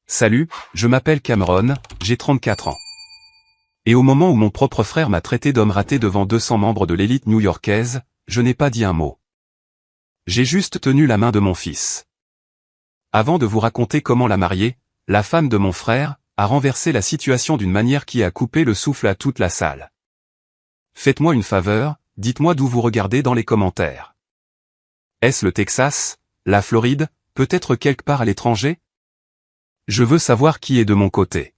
Salut, je m'appelle Cameron, j'ai 34 ans. Et au moment où mon propre frère m'a traité d'homme raté devant 200 membres de l'élite new-yorkaise, je n'ai pas dit un mot. J'ai juste tenu la main de mon fils. Avant de vous raconter comment la mariée, la femme de mon frère, a renversé la situation d'une manière qui a coupé le souffle à toute la salle. Faites-moi une faveur, dites-moi d'où vous regardez dans les commentaires. Est-ce le Texas, la Floride, peut-être quelque part à l'étranger? Je veux savoir qui est de mon côté.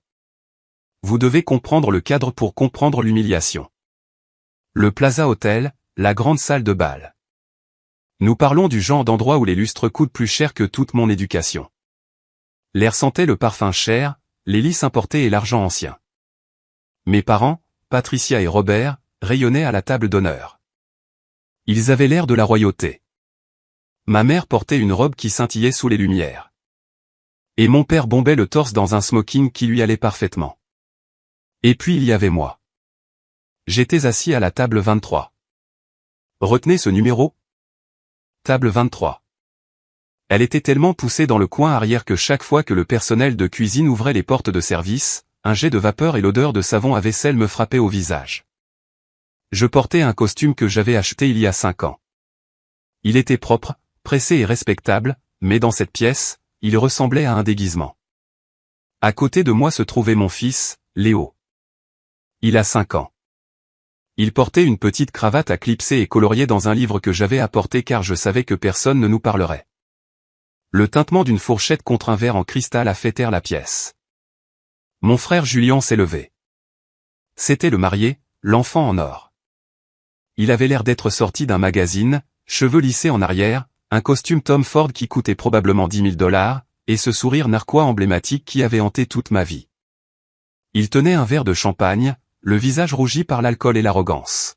Vous devez comprendre le cadre pour comprendre l'humiliation. Le Plaza Hotel, la grande salle de bal. Nous parlons du genre d'endroit où les lustres coûtent plus cher que toute mon éducation. L'air sentait le parfum cher, les lys importés et l'argent ancien. Mes parents, Patricia et Robert, rayonnaient à la table d'honneur. Ils avaient l'air de la royauté. Ma mère portait une robe qui scintillait sous les lumières. Et mon père bombait le torse dans un smoking qui lui allait parfaitement. Et puis il y avait moi. J'étais assis à la table 23. Retenez ce numéro? Table 23. Elle était tellement poussée dans le coin arrière que chaque fois que le personnel de cuisine ouvrait les portes de service, un jet de vapeur et l'odeur de savon à vaisselle me frappaient au visage. Je portais un costume que j'avais acheté il y a 5 ans. Il était propre, pressé et respectable, mais dans cette pièce, il ressemblait à un déguisement. À côté de moi se trouvait mon fils, Léo. Il a 5 ans. Il portait une petite cravate à clipser et coloriée dans un livre que j'avais apporté car je savais que personne ne nous parlerait. Le tintement d'une fourchette contre un verre en cristal a fait taire la pièce. Mon frère Julien s'est levé. C'était le marié, l'enfant en or. Il avait l'air d'être sorti d'un magazine, cheveux lissés en arrière, un costume Tom Ford qui coûtait probablement $10 000, et ce sourire narquois emblématique qui avait hanté toute ma vie. Il tenait un verre de champagne, le visage rougi par l'alcool et l'arrogance.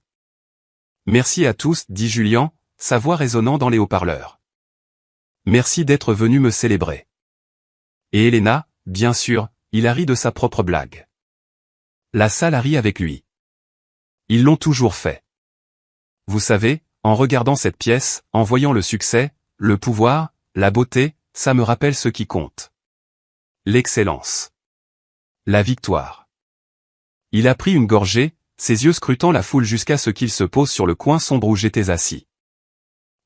Merci à tous, dit Julien, sa voix résonnant dans les haut-parleurs. Merci d'être venu me célébrer. Et Elena, bien sûr, il a ri de sa propre blague. La salle a ri avec lui. Ils l'ont toujours fait. Vous savez, en regardant cette pièce, en voyant le succès, le pouvoir, la beauté, ça me rappelle ce qui compte. L'excellence. La victoire. Il a pris une gorgée, ses yeux scrutant la foule jusqu'à ce qu'il se pose sur le coin sombre où j'étais assis.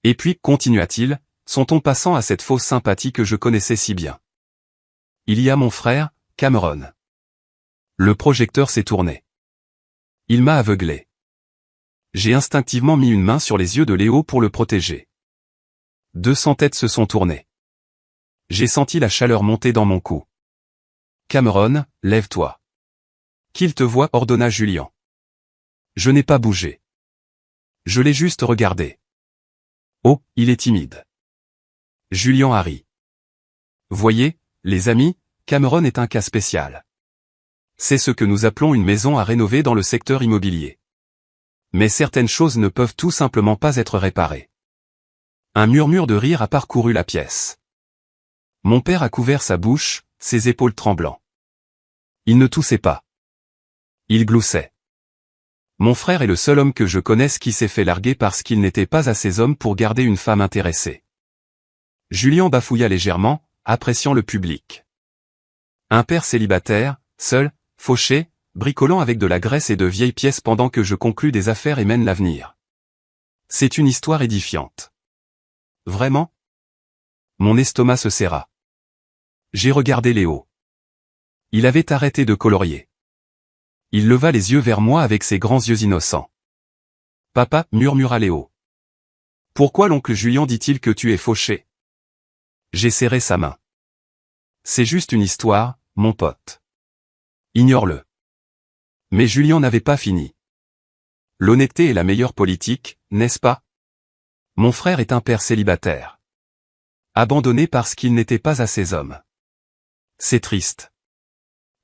Et puis, continua-t-il, son ton passant à cette fausse sympathie que je connaissais si bien. Il y a mon frère, Cameron. Le projecteur s'est tourné. Il m'a aveuglé. J'ai instinctivement mis une main sur les yeux de Léo pour le protéger. 200 têtes se sont tournées. J'ai senti la chaleur monter dans mon cou. Cameron, lève-toi. Qu'il te voie, ordonna Julien. Je n'ai pas bougé. Je l'ai juste regardé. Oh, il est timide. Julien a ri. Voyez, les amis, Cameron est un cas spécial. C'est ce que nous appelons une maison à rénover dans le secteur immobilier. Mais certaines choses ne peuvent tout simplement pas être réparées. Un murmure de rire a parcouru la pièce. Mon père a couvert sa bouche, ses épaules tremblant. Il ne toussait pas. Il gloussait. Mon frère est le seul homme que je connaisse qui s'est fait larguer parce qu'il n'était pas assez homme pour garder une femme intéressée. Julien bafouilla légèrement, appréciant le public. Un père célibataire, seul, fauché, bricolant avec de la graisse et de vieilles pièces pendant que je conclus des affaires et mène l'avenir. C'est une histoire édifiante. Vraiment? Mon estomac se serra. J'ai regardé Léo. Il avait arrêté de colorier. Il leva les yeux vers moi avec ses grands yeux innocents. Papa, murmura Léo. Pourquoi l'oncle Julien dit-il que tu es fauché? J'ai serré sa main. C'est juste une histoire, mon pote. Ignore-le. Mais Julien n'avait pas fini. L'honnêteté est la meilleure politique, n'est-ce pas? Mon frère est un père célibataire. Abandonné parce qu'il n'était pas assez homme. C'est triste.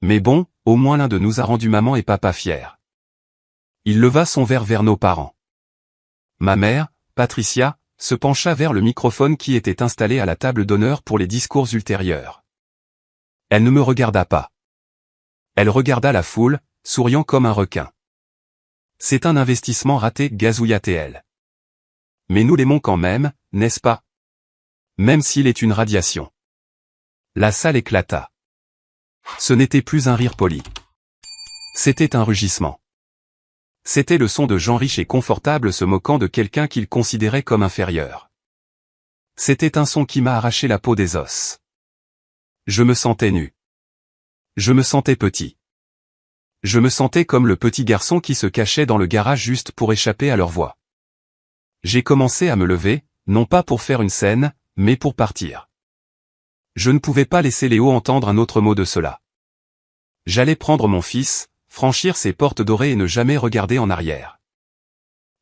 Mais bon, au moins l'un de nous a rendu maman et papa fiers. Il leva son verre vers nos parents. Ma mère, Patricia, se pencha vers le microphone qui était installé à la table d'honneur pour les discours ultérieurs. Elle ne me regarda pas. Elle regarda la foule, souriant comme un requin. C'est un investissement raté, gazouilla-t-elle. Mais nous l'aimons quand même, n'est-ce pas? Même s'il est une radiation. La salle éclata. Ce n'était plus un rire poli. C'était un rugissement. C'était le son de gens riches et confortables se moquant de quelqu'un qu'ils considéraient comme inférieur. C'était un son qui m'a arraché la peau des os. Je me sentais nu. Je me sentais petit. Je me sentais comme le petit garçon qui se cachait dans le garage juste pour échapper à leur voix. J'ai commencé à me lever, non pas pour faire une scène, mais pour partir. Je ne pouvais pas laisser Léo entendre un autre mot de cela. J'allais prendre mon fils, franchir ces portes dorées et ne jamais regarder en arrière.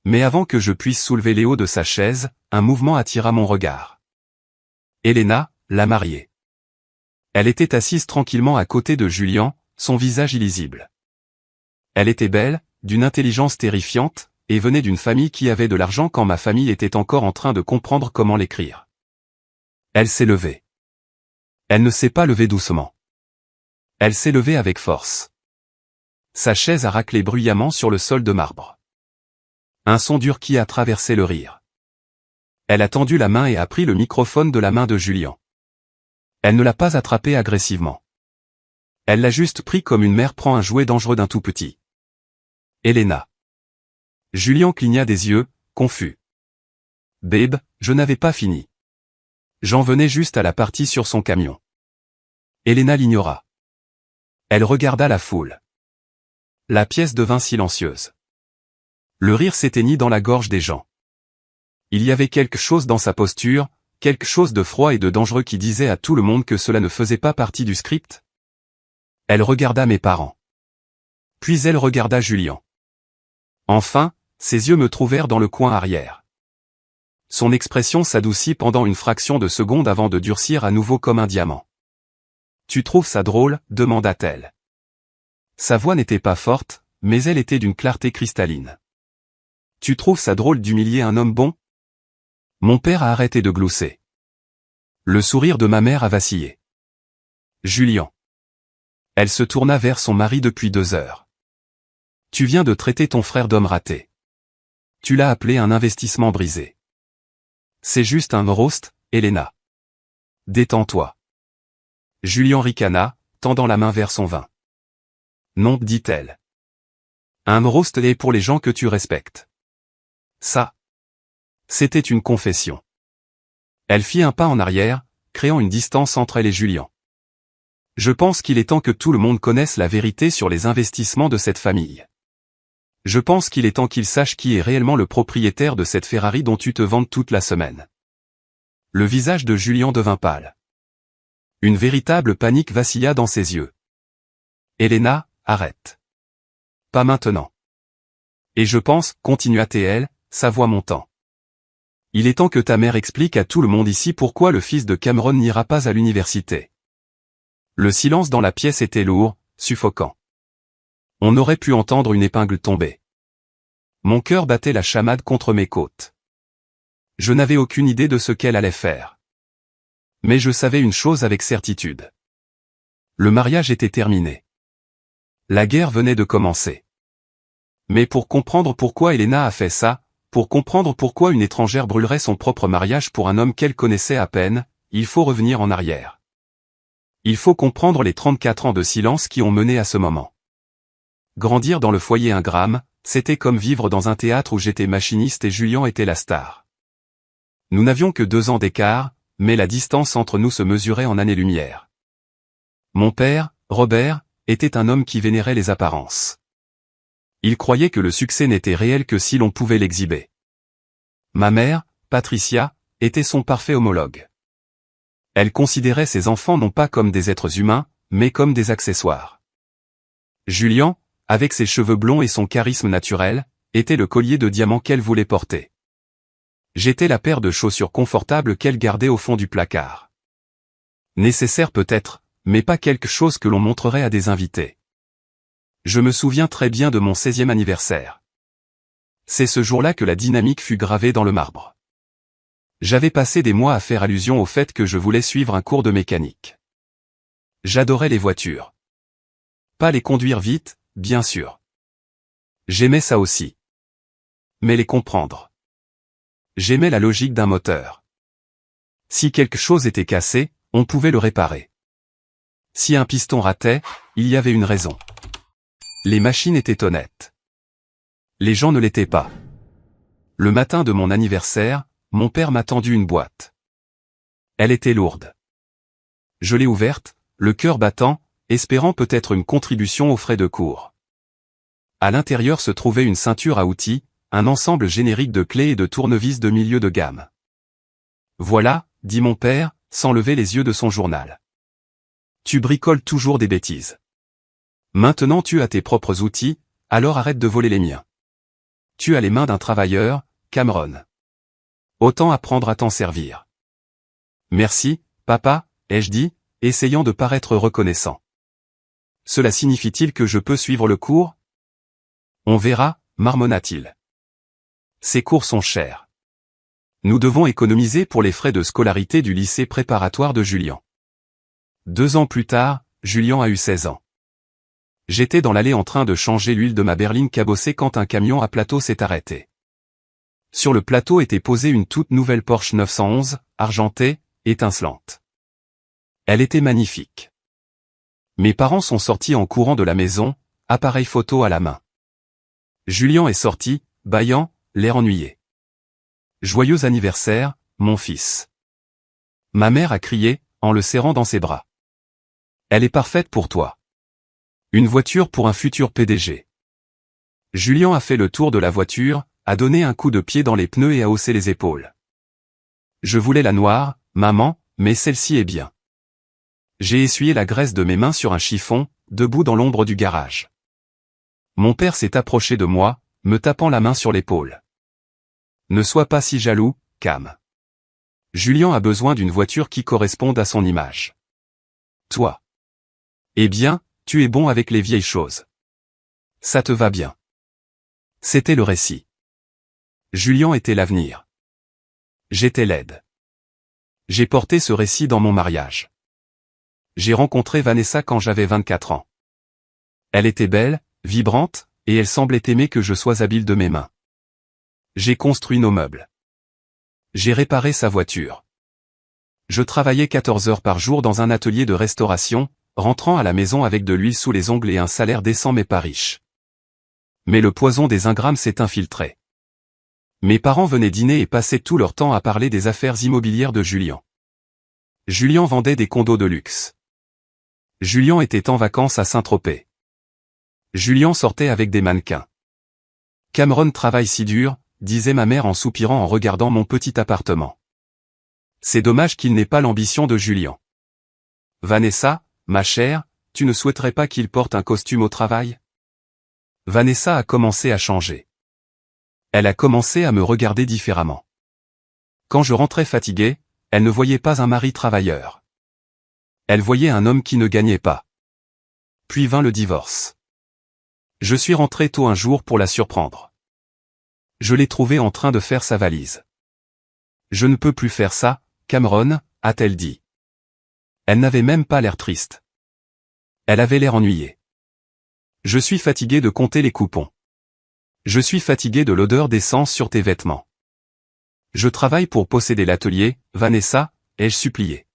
Mais avant que je puisse soulever Léo de sa chaise, un mouvement attira mon regard. Elena, la mariée. Elle était assise tranquillement à côté de Julian, son visage illisible. Elle était belle, d'une intelligence terrifiante, et venait d'une famille qui avait de l'argent quand ma famille était encore en train de comprendre comment l'écrire. Elle s'est levée. Elle ne s'est pas levée doucement. Elle s'est levée avec force. Sa chaise a raclé bruyamment sur le sol de marbre. Un son dur qui a traversé le rire. Elle a tendu la main et a pris le microphone de la main de Julian. Elle ne l'a pas attrapé agressivement. Elle l'a juste pris comme une mère prend un jouet dangereux d'un tout petit. Elena. Julian cligna des yeux, confus. Babe, je n'avais pas fini. J'en venais juste à la partie sur son camion. Elena l'ignora. Elle regarda la foule. La pièce devint silencieuse. Le rire s'éteignit dans la gorge des gens. Il y avait quelque chose dans sa posture, quelque chose de froid et de dangereux qui disait à tout le monde que cela ne faisait pas partie du script. Elle regarda mes parents. Puis elle regarda Julian. Enfin, ses yeux me trouvèrent dans le coin arrière. Son expression s'adoucit pendant une fraction de seconde avant de durcir à nouveau comme un diamant. « Tu trouves ça drôle ?» demanda-t-elle. Sa voix n'était pas forte, mais elle était d'une clarté cristalline. « Tu trouves ça drôle d'humilier un homme bon ?» Mon père a arrêté de glousser. Le sourire de ma mère a vacillé. « Julian. » Elle se tourna vers son mari depuis 2 heures. « Tu viens de traiter ton frère d'homme raté. Tu l'as appelé un investissement brisé. C'est juste un roast, Elena. Détends-toi. » Julian ricana, tendant la main vers son vin. « Non, dit-elle. Un roast est pour les gens que tu respectes. » Ça. C'était une confession. Elle fit un pas en arrière, créant une distance entre elle et Julian. Je pense qu'il est temps que tout le monde connaisse la vérité sur les investissements de cette famille. Je pense qu'il est temps qu'il sache qui est réellement le propriétaire de cette Ferrari dont tu te vantes toute la semaine. Le visage de Julian devint pâle. Une véritable panique vacilla dans ses yeux. Elena, arrête. Pas maintenant. Et je pense, continua-t-elle, sa voix montant. Il est temps que ta mère explique à tout le monde ici pourquoi le fils de Cameron n'ira pas à l'université. Le silence dans la pièce était lourd, suffocant. On aurait pu entendre une épingle tomber. Mon cœur battait la chamade contre mes côtes. Je n'avais aucune idée de ce qu'elle allait faire. Mais je savais une chose avec certitude. Le mariage était terminé. La guerre venait de commencer. Mais pour comprendre pourquoi Elena a fait ça, pour comprendre pourquoi une étrangère brûlerait son propre mariage pour un homme qu'elle connaissait à peine, il faut revenir en arrière. Il faut comprendre les 34 ans de silence qui ont mené à ce moment. Grandir dans le foyer Ingram, c'était comme vivre dans un théâtre où j'étais machiniste et Julian était la star. Nous n'avions que 2 ans d'écart, mais la distance entre nous se mesurait en années-lumière. Mon père, Robert, était un homme qui vénérait les apparences. Il croyait que le succès n'était réel que si l'on pouvait l'exhiber. Ma mère, Patricia, était son parfait homologue. Elle considérait ses enfants non pas comme des êtres humains, mais comme des accessoires. Julian, avec ses cheveux blonds et son charisme naturel, était le collier de diamants qu'elle voulait porter. J'étais la paire de chaussures confortables qu'elle gardait au fond du placard. Nécessaire peut-être, mais pas quelque chose que l'on montrerait à des invités. Je me souviens très bien de mon 16e anniversaire. C'est ce jour-là que la dynamique fut gravée dans le marbre. J'avais passé des mois à faire allusion au fait que je voulais suivre un cours de mécanique. J'adorais les voitures. Pas les conduire vite, bien sûr. J'aimais ça aussi. Mais les comprendre. J'aimais la logique d'un moteur. Si quelque chose était cassé, on pouvait le réparer. Si un piston ratait, il y avait une raison. Les machines étaient honnêtes. Les gens ne l'étaient pas. Le matin de mon anniversaire, mon père m'a tendu une boîte. Elle était lourde. Je l'ai ouverte, le cœur battant, espérant peut-être une contribution aux frais de cours. À l'intérieur se trouvait une ceinture à outils, un ensemble générique de clés et de tournevis de milieu de gamme. Voilà, dit mon père, sans lever les yeux de son journal. Tu bricoles toujours des bêtises. Maintenant tu as tes propres outils, alors arrête de voler les miens. Tu as les mains d'un travailleur, Cameron. Autant apprendre à t'en servir. Merci, papa, ai-je dit, essayant de paraître reconnaissant. Cela signifie-t-il que je peux suivre le cours? On verra, marmonna-t-il. Ces cours sont chers. Nous devons économiser pour les frais de scolarité du lycée préparatoire de Julian. 2 ans plus tard, Julian a eu 16 ans. J'étais dans l'allée en train de changer l'huile de ma berline cabossée quand un camion à plateau s'est arrêté. Sur le plateau était posée une toute nouvelle Porsche 911, argentée, étincelante. Elle était magnifique. Mes parents sont sortis en courant de la maison, appareil photo à la main. Julian est sorti, bâillant, l'air ennuyé. « Joyeux anniversaire, mon fils !» Ma mère a crié, en le serrant dans ses bras. « Elle est parfaite pour toi. Une voiture pour un futur PDG. » Julian a fait le tour de la voiture, a donné un coup de pied dans les pneus et a haussé les épaules. « Je voulais la noire, maman, mais celle-ci est bien. » J'ai essuyé la graisse de mes mains sur un chiffon, debout dans l'ombre du garage. Mon père s'est approché de moi, me tapant la main sur l'épaule. « Ne sois pas si jaloux, Cam. Julian a besoin d'une voiture qui corresponde à son image. Toi. Eh bien, tu es bon avec les vieilles choses. Ça te va bien. » C'était le récit. Julian était l'avenir. J'étais laide. J'ai porté ce récit dans mon mariage. J'ai rencontré Vanessa quand j'avais 24 ans. Elle était belle, vibrante, et elle semblait aimer que je sois habile de mes mains. J'ai construit nos meubles. J'ai réparé sa voiture. Je travaillais 14 heures par jour dans un atelier de restauration, rentrant à la maison avec de l'huile sous les ongles et un salaire décent mais pas riche. Mais le poison des ingrammes s'est infiltré. Mes parents venaient dîner et passaient tout leur temps à parler des affaires immobilières de Julian. Julian vendait des condos de luxe. Julian était en vacances à Saint-Tropez. Julian sortait avec des mannequins. Cameron travaille si dur, disait ma mère en soupirant en regardant mon petit appartement. C'est dommage qu'il n'ait pas l'ambition de Julian. Vanessa, ma chère, tu ne souhaiterais pas qu'il porte un costume au travail? Vanessa a commencé à changer. Elle a commencé à me regarder différemment. Quand je rentrais fatigué, elle ne voyait pas un mari travailleur. Elle voyait un homme qui ne gagnait pas. Puis vint le divorce. Je suis rentré tôt un jour pour la surprendre. Je l'ai trouvée en train de faire sa valise. « Je ne peux plus faire ça, Cameron », a-t-elle dit. Elle n'avait même pas l'air triste. Elle avait l'air ennuyée. « Je suis fatigué de compter les coupons. Je suis fatigué de l'odeur d'essence sur tes vêtements. Je travaille pour posséder l'atelier, Vanessa, ai-je supplié.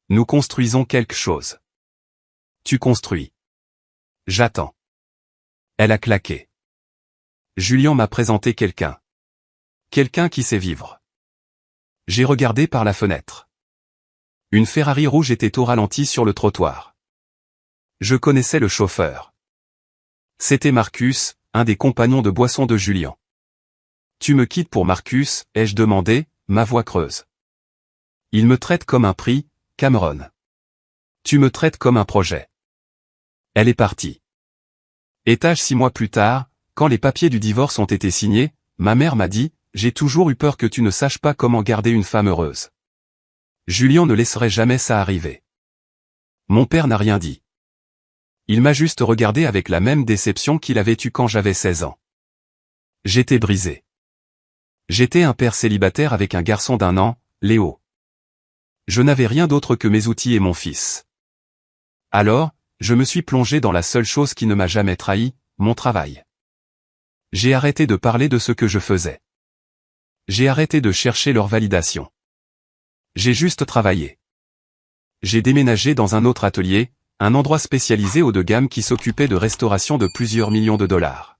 Nous construisons quelque chose. Tu construis. J'attends. » Elle a claqué. Julian m'a présenté quelqu'un. Quelqu'un qui sait vivre. J'ai regardé par la fenêtre. Une Ferrari rouge était au ralenti sur le trottoir. Je connaissais le chauffeur. C'était Marcus, un des compagnons de boisson de Julian. Tu me quittes pour Marcus, ai-je demandé, ma voix creuse. Il me traite comme un prix, Cameron. Tu me traites comme un projet. Elle est partie. Étage 6 mois plus tard, quand les papiers du divorce ont été signés, ma mère m'a dit, j'ai toujours eu peur que tu ne saches pas comment garder une femme heureuse. Julian ne laisserait jamais ça arriver. Mon père n'a rien dit. Il m'a juste regardé avec la même déception qu'il avait eue quand j'avais 16 ans. J'étais brisé. J'étais un père célibataire avec un garçon d'1 an, Léo. Je n'avais rien d'autre que mes outils et mon fils. Alors, je me suis plongé dans la seule chose qui ne m'a jamais trahi, mon travail. J'ai arrêté de parler de ce que je faisais. J'ai arrêté de chercher leur validation. J'ai juste travaillé. J'ai déménagé dans un autre atelier, un endroit spécialisé haut de gamme qui s'occupait de restauration de plusieurs millions de dollars.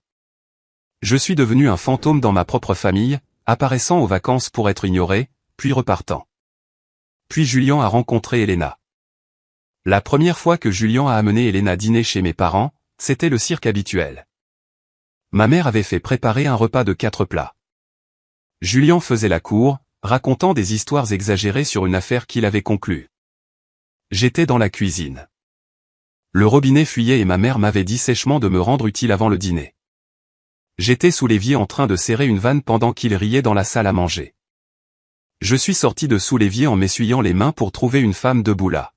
Je suis devenu un fantôme dans ma propre famille, apparaissant aux vacances pour être ignoré, puis repartant. Puis Julian a rencontré Elena. La première fois que Julian a amené Elena dîner chez mes parents, c'était le cirque habituel. Ma mère avait fait préparer un repas de 4 plats. Julian faisait la cour, racontant des histoires exagérées sur une affaire qu'il avait conclue. J'étais dans la cuisine. Le robinet fuyait et ma mère m'avait dit sèchement de me rendre utile avant le dîner. J'étais sous l'évier en train de serrer une vanne pendant qu'il riait dans la salle à manger. Je suis sorti de sous l'évier en m'essuyant les mains pour trouver une femme debout là.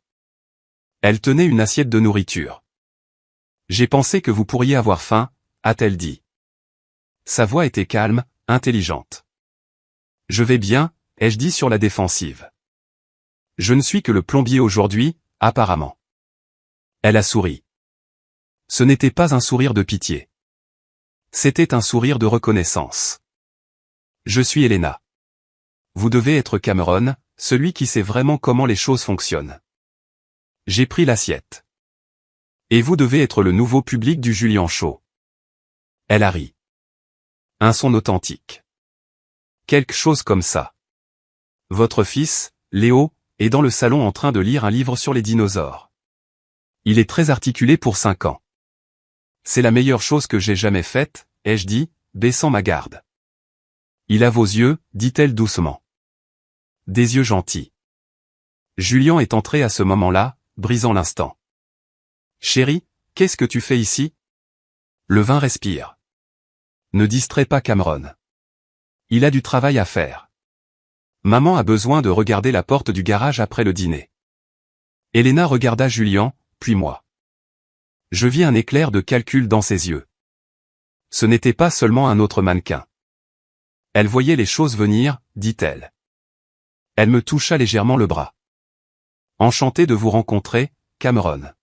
Elle tenait une assiette de nourriture. J'ai pensé que vous pourriez avoir faim, a-t-elle dit. Sa voix était calme, intelligente. Je vais bien, ai-je dit sur la défensive. Je ne suis que le plombier aujourd'hui, apparemment. Elle a souri. Ce n'était pas un sourire de pitié. C'était un sourire de reconnaissance. Je suis Elena. Vous devez être Cameron, celui qui sait vraiment comment les choses fonctionnent. J'ai pris l'assiette. Et vous devez être le nouveau public du Julian Show. Elle a ri. Un son authentique. Quelque chose comme ça. Votre fils, Léo, est dans le salon en train de lire un livre sur les dinosaures. Il est très articulé pour 5 ans. C'est la meilleure chose que j'ai jamais faite, ai-je dit, baissant ma garde. Il a vos yeux, dit-elle doucement. Des yeux gentils. Julian est entré à ce moment-là, brisant l'instant. Chérie, qu'est-ce que tu fais ici? Le vin respire. Ne distrais pas Cameron. Il a du travail à faire. Maman a besoin de regarder la porte du garage après le dîner. Elena regarda Julian, puis moi. Je vis un éclair de calcul dans ses yeux. Ce n'était pas seulement un autre mannequin. Elle voyait les choses venir, dit-elle. Elle me toucha légèrement le bras. Enchanté de vous rencontrer, Cameron.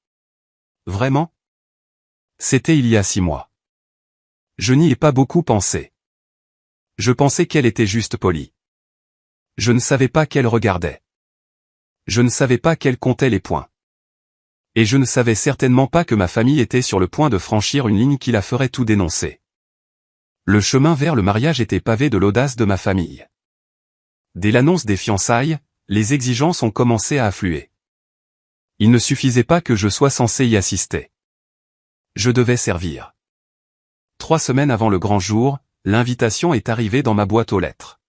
Vraiment? C'était il y a 6 mois. Je n'y ai pas beaucoup pensé. Je pensais qu'elle était juste polie. Je ne savais pas qu'elle regardait. Je ne savais pas qu'elle comptait les points. Et je ne savais certainement pas que ma famille était sur le point de franchir une ligne qui la ferait tout dénoncer. Le chemin vers le mariage était pavé de l'audace de ma famille. Dès l'annonce des fiançailles, les exigences ont commencé à affluer. Il ne suffisait pas que je sois censé y assister. Je devais servir. 3 semaines avant le grand jour, l'invitation est arrivée dans ma boîte aux lettres.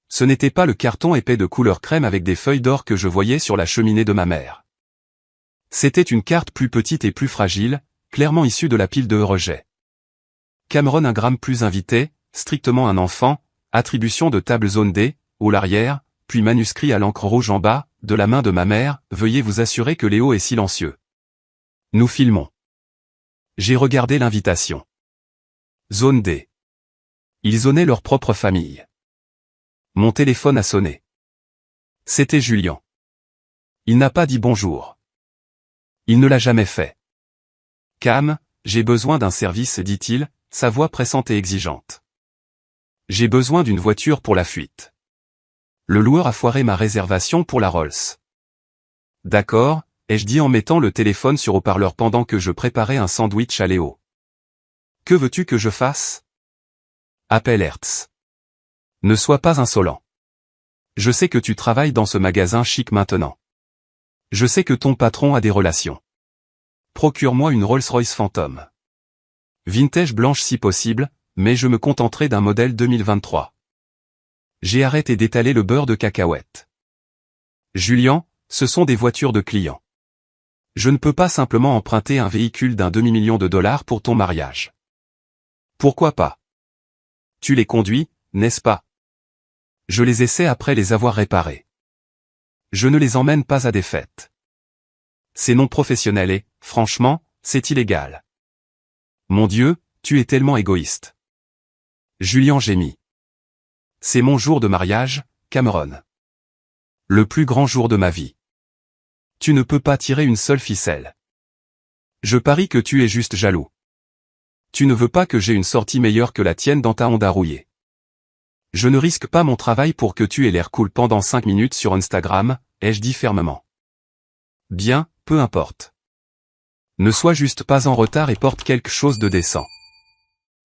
Ce n'était pas le carton épais de couleur crème avec des feuilles d'or que je voyais sur la cheminée de ma mère. C'était une carte plus petite et plus fragile, clairement issue de la pile de rejet. Cameron un gramme plus invité, strictement un enfant, attribution de table zone D, ou l'arrière, puis manuscrit à l'encre rouge en bas, de la main de ma mère, veuillez vous assurer que Léo est silencieux. Nous filmons. J'ai regardé l'invitation. Zone D. Ils zonaient leur propre famille. Mon téléphone a sonné. C'était Julian. Il n'a pas dit bonjour. Il ne l'a jamais fait. Cam, j'ai besoin d'un service, dit-il, sa voix pressante et exigeante. J'ai besoin d'une voiture pour la fuite. Le loueur a foiré ma réservation pour la Rolls. D'accord, ai-je dit en mettant le téléphone sur haut-parleur pendant que je préparais un sandwich à Léo. Que veux-tu que je fasse? Appelle Hertz. Ne sois pas insolent. Je sais que tu travailles dans ce magasin chic maintenant. Je sais que ton patron a des relations. Procure-moi une Rolls-Royce Phantom. Vintage blanche si possible, mais je me contenterai d'un modèle 2023. J'ai arrêté d'étaler le beurre de cacahuète. Julian, ce sont des voitures de clients. Je ne peux pas simplement emprunter un véhicule d'un demi-million de dollars pour ton mariage. Pourquoi pas? Tu les conduis, n'est-ce pas? Je les essaie après les avoir réparés. Je ne les emmène pas à des fêtes. C'est non professionnel et, franchement, c'est illégal. Mon Dieu, tu es tellement égoïste. Julian gémit. C'est mon jour de mariage, Cameron. Le plus grand jour de ma vie. Tu ne peux pas tirer une seule ficelle. Je parie que tu es juste jaloux. Tu ne veux pas que j'aie une sortie meilleure que la tienne dans ta Honda rouillée. Je ne risque pas mon travail pour que tu aies l'air cool pendant 5 minutes sur Instagram, ai-je dit fermement. Bien, peu importe. Ne sois juste pas en retard et porte quelque chose de décent.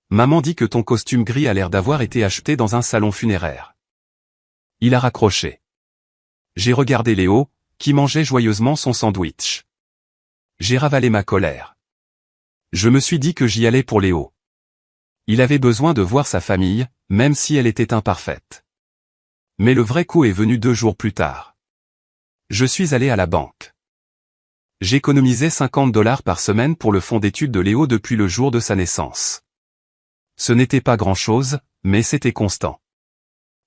Maman dit que ton costume gris a l'air d'avoir été acheté dans un salon funéraire. Il a raccroché. J'ai regardé Léo, qui mangeait joyeusement son sandwich. J'ai ravalé ma colère. Je me suis dit que j'y allais pour Léo. Il avait besoin de voir sa famille, même si elle était imparfaite. Mais le vrai coup est venu 2 jours plus tard. Je suis allé à la banque. J'économisais $50 par semaine pour le fonds d'études de Léo depuis le jour de sa naissance. Ce n'était pas grand-chose, mais c'était constant.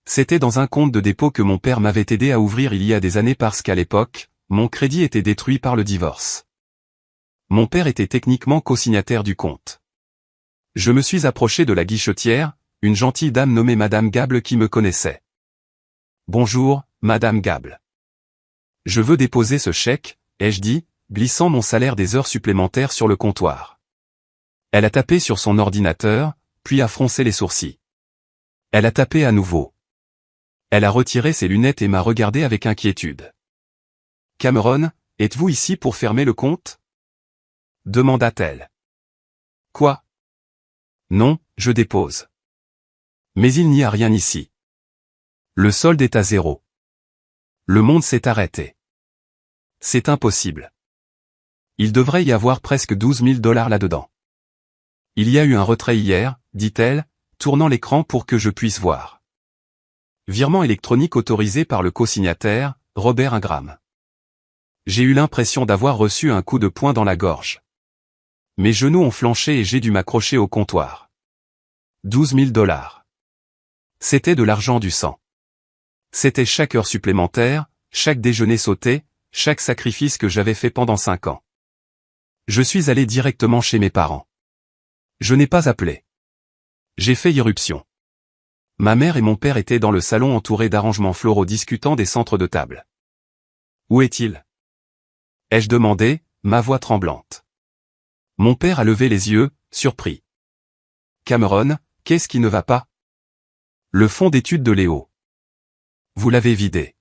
C'était dans un compte de dépôt que mon père m'avait aidé à ouvrir il y a des années parce qu'à l'époque, mon crédit était détruit par le divorce. Mon père était techniquement co-signataire du compte. Je me suis approché de la guichetière, une gentille dame nommée Madame Gable qui me connaissait. « Bonjour, Madame Gable. Je veux déposer ce chèque, » ai-je dit, glissant mon salaire des heures supplémentaires sur le comptoir. Elle a tapé sur son ordinateur, puis a froncé les sourcils. Elle a tapé à nouveau. Elle a retiré ses lunettes et m'a regardé avec inquiétude. « Cameron, êtes-vous ici pour fermer le compte ?» demanda-t-elle. « Quoi ? Non, je dépose. Mais il n'y a rien ici. Le solde est à 0. Le monde s'est arrêté. C'est impossible. Il devrait y avoir presque $12 000 là-dedans. Il y a eu un retrait hier, dit-elle, tournant l'écran pour que je puisse voir. Virement électronique autorisé par le co-signataire, Robert Ingram. J'ai eu l'impression d'avoir reçu un coup de poing dans la gorge. Mes genoux ont flanché et j'ai dû m'accrocher au comptoir. $12 000. C'était de l'argent du sang. C'était chaque heure supplémentaire, chaque déjeuner sauté, chaque sacrifice que j'avais fait pendant 5 ans. Je suis allé directement chez mes parents. Je n'ai pas appelé. J'ai fait irruption. Ma mère et mon père étaient dans le salon entourés d'arrangements floraux discutant des centres de table. « Où est-il » ai-je demandé, ma voix tremblante. Mon père a levé les yeux, surpris. « Cameron, qu'est-ce qui ne va pas ?» Le fonds d'études de Léo. Vous l'avez vidé.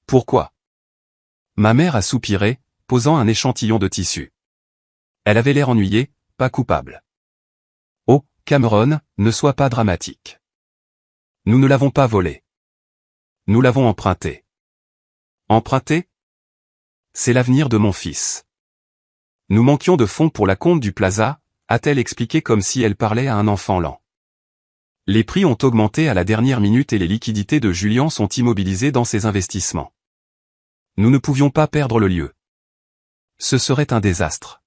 Pourquoi ? Ma mère a soupiré, posant un échantillon de tissu. Elle avait l'air ennuyée, pas coupable. Oh, Cameron, ne sois pas dramatique. Nous ne l'avons pas volé. Nous l'avons emprunté. Emprunté ? C'est l'avenir de mon fils. Nous manquions de fonds pour la compte du Plaza, a-t-elle expliqué comme si elle parlait à un enfant lent. Les prix ont augmenté à la dernière minute et les liquidités de Julien sont immobilisées dans ses investissements. Nous ne pouvions pas perdre le lieu. Ce serait un désastre.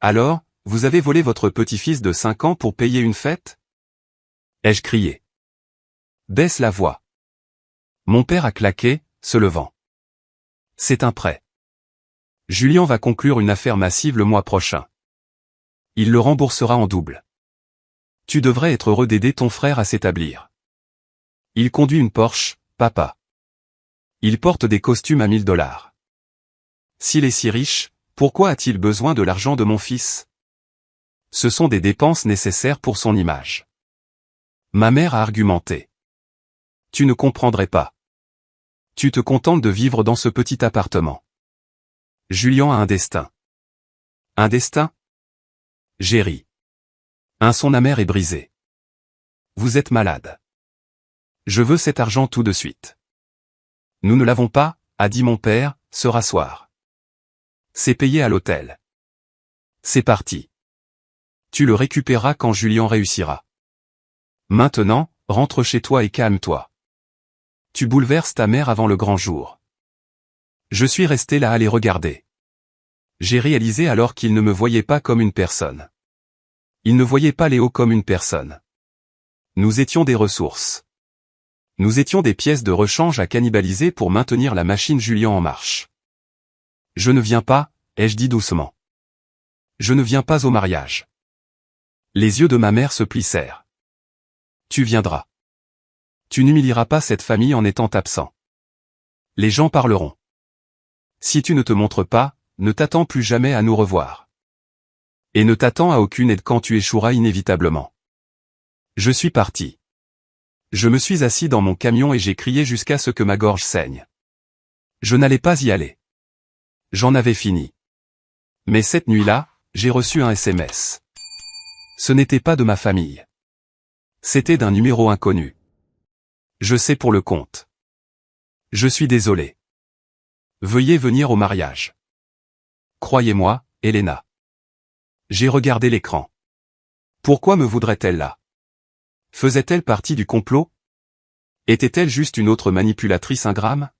Alors, vous avez volé votre petit-fils de 5 ans pour payer une fête ? Ai-je crié. Baisse la voix. Mon père a claqué, se levant. C'est un prêt. Julien va conclure une affaire massive le mois prochain. Il le remboursera en double. Tu devrais être heureux d'aider ton frère à s'établir. Il conduit une Porsche, papa. Il porte des costumes à $1000. S'il est si riche, pourquoi a-t-il besoin de l'argent de mon fils ? Ce sont des dépenses nécessaires pour son image. Ma mère a argumenté. Tu ne comprendrais pas. Tu te contentes de vivre dans ce petit appartement. Julien a un destin. Un destin ? J'ai ri. Son amer est brisé. Vous êtes malade. Je veux cet argent tout de suite. Nous ne l'avons pas, a dit mon père, se rasseoir. C'est payé à l'hôtel. C'est parti. Tu le récupéreras quand Julien réussira. Maintenant, rentre chez toi et calme-toi. Tu bouleverses ta mère avant le grand jour. Je suis resté là à les regarder. J'ai réalisé alors qu'ils ne me voyaient pas comme une personne. Ils ne voyaient pas Léo comme une personne. Nous étions des ressources. Nous étions des pièces de rechange à cannibaliser pour maintenir la machine Julien en marche. Je ne viens pas, ai-je dit doucement. Je ne viens pas au mariage. Les yeux de ma mère se plissèrent. Tu viendras. Tu n'humilieras pas cette famille en étant absent. Les gens parleront. Si tu ne te montres pas, ne t'attends plus jamais à nous revoir. Et ne t'attends à aucune aide quand tu échoueras inévitablement. Je suis parti. Je me suis assis dans mon camion et j'ai crié jusqu'à ce que ma gorge saigne. Je n'allais pas y aller. J'en avais fini. Mais cette nuit-là, j'ai reçu un SMS. Ce n'était pas de ma famille. C'était d'un numéro inconnu. Je sais pour le compte. Je suis désolé. Veuillez venir au mariage. Croyez-moi, Elena. J'ai regardé l'écran. Pourquoi me voudrait-elle là? Faisait-elle partie du complot? Était-elle juste une autre manipulatrice ingrate?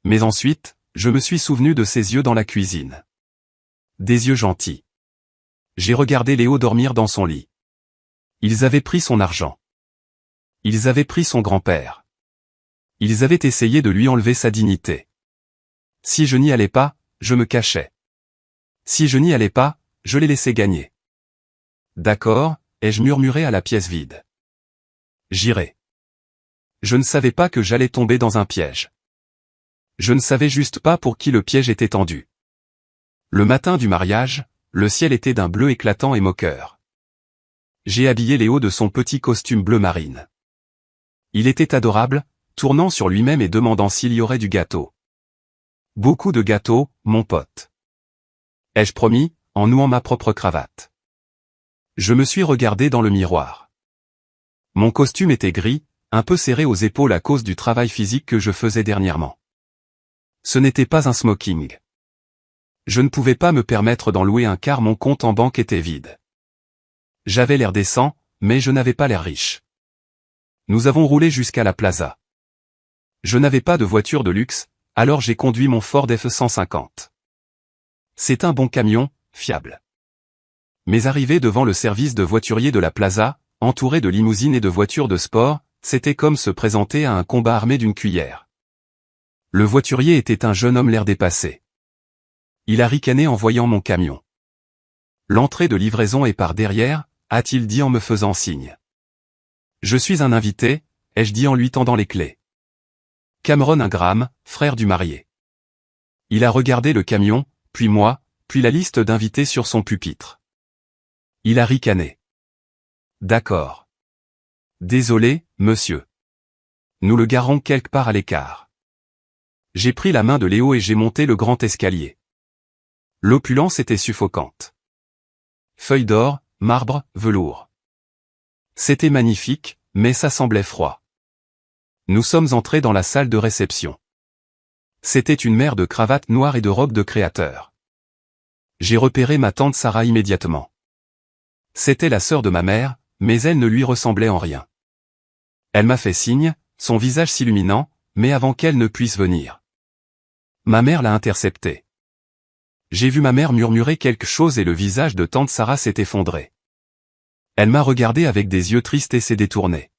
Mais ensuite, je me suis souvenu de ses yeux dans la cuisine. Des yeux gentils. J'ai regardé Léo dormir dans son lit. Ils avaient pris son argent. Ils avaient pris son grand-père. Ils avaient essayé de lui enlever sa dignité. Si je n'y allais pas, je me cachais. Si je n'y allais pas, je les laissais gagner. D'accord, ai-je murmuré à la pièce vide. J'irai. Je ne savais pas que j'allais tomber dans un piège. Je ne savais juste pas pour qui le piège était tendu. Le matin du mariage, le ciel était d'un bleu éclatant et moqueur. J'ai habillé Léo de son petit costume bleu marine. Il était adorable, tournant sur lui-même et demandant s'il y aurait du gâteau. Beaucoup de gâteaux, mon pote. Ai-je promis, en nouant ma propre cravate. Je me suis regardé dans le miroir. Mon costume était gris, un peu serré aux épaules à cause du travail physique que je faisais dernièrement. Ce n'était pas un smoking. Je ne pouvais pas me permettre d'en louer un car mon compte en banque était vide. J'avais l'air décent, mais je n'avais pas l'air riche. Nous avons roulé jusqu'à la plaza. Je n'avais pas de voiture de luxe, alors j'ai conduit mon Ford F-150. C'est un bon camion, fiable. Mais arrivé devant le service de voiturier de la plaza, entouré de limousines et de voitures de sport, c'était comme se présenter à un combat armé d'une cuillère. Le voiturier était un jeune homme l'air dépassé. Il a ricané en voyant mon camion. L'entrée de livraison est par derrière, a-t-il dit en me faisant signe. Je suis un invité, ai-je dit en lui tendant les clés. Cameron Ingram, frère du marié. Il a regardé le camion, puis moi, puis la liste d'invités sur son pupitre. Il a ricané. D'accord. Désolé, monsieur. Nous le garons quelque part à l'écart. J'ai pris la main de Léo et j'ai monté le grand escalier. L'opulence était suffocante. Feuilles d'or, marbre, velours. C'était magnifique, mais ça semblait froid. Nous sommes entrés dans la salle de réception. C'était une mer de cravates noires et de robes de créateur. J'ai repéré ma tante Sarah immédiatement. C'était la sœur de ma mère, mais elle ne lui ressemblait en rien. Elle m'a fait signe, son visage s'illuminant, mais avant qu'elle ne puisse venir. Ma mère l'a interceptée. J'ai vu ma mère murmurer quelque chose et le visage de tante Sarah s'est effondré. Elle m'a regardé avec des yeux tristes et s'est détournée.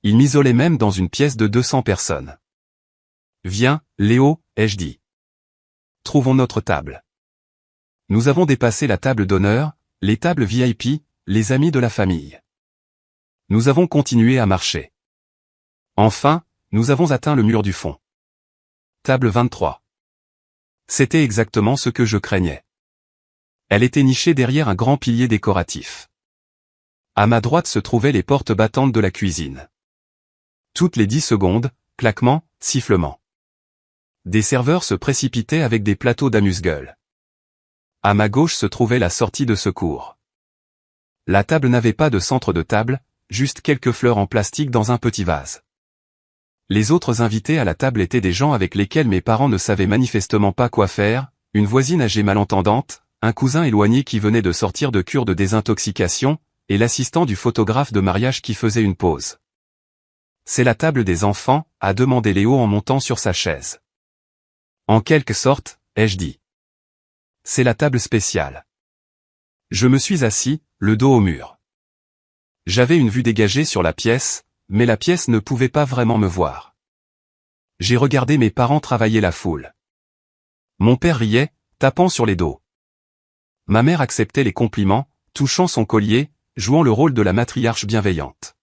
Il m'isolait même dans une pièce de 200 personnes. Viens, Léo, ai-je dit. Trouvons notre table. Nous avons dépassé la table d'honneur, les tables VIP, les amis de la famille. Nous avons continué à marcher. Enfin, nous avons atteint le mur du fond. Table 23. C'était exactement ce que je craignais. Elle était nichée derrière un grand pilier décoratif. À ma droite se trouvaient les portes battantes de la cuisine. Toutes les 10 secondes, claquements, sifflements. Des serveurs se précipitaient avec des plateaux d'amuse-gueule. À ma gauche se trouvait la sortie de secours. La table n'avait pas de centre de table, juste quelques fleurs en plastique dans un petit vase. Les autres invités à la table étaient des gens avec lesquels mes parents ne savaient manifestement pas quoi faire, une voisine âgée malentendante, un cousin éloigné qui venait de sortir de cure de désintoxication, et l'assistant du photographe de mariage qui faisait une pause. C'est la table des enfants, a demandé Léo en montant sur sa chaise. En quelque sorte, ai-je dit. C'est la table spéciale. Je me suis assis, le dos au mur. J'avais une vue dégagée sur la pièce, mais la pièce ne pouvait pas vraiment me voir. J'ai regardé mes parents travailler la foule. Mon père riait, tapant sur les dos. Ma mère acceptait les compliments, touchant son collier, jouant le rôle de la matriarche bienveillante.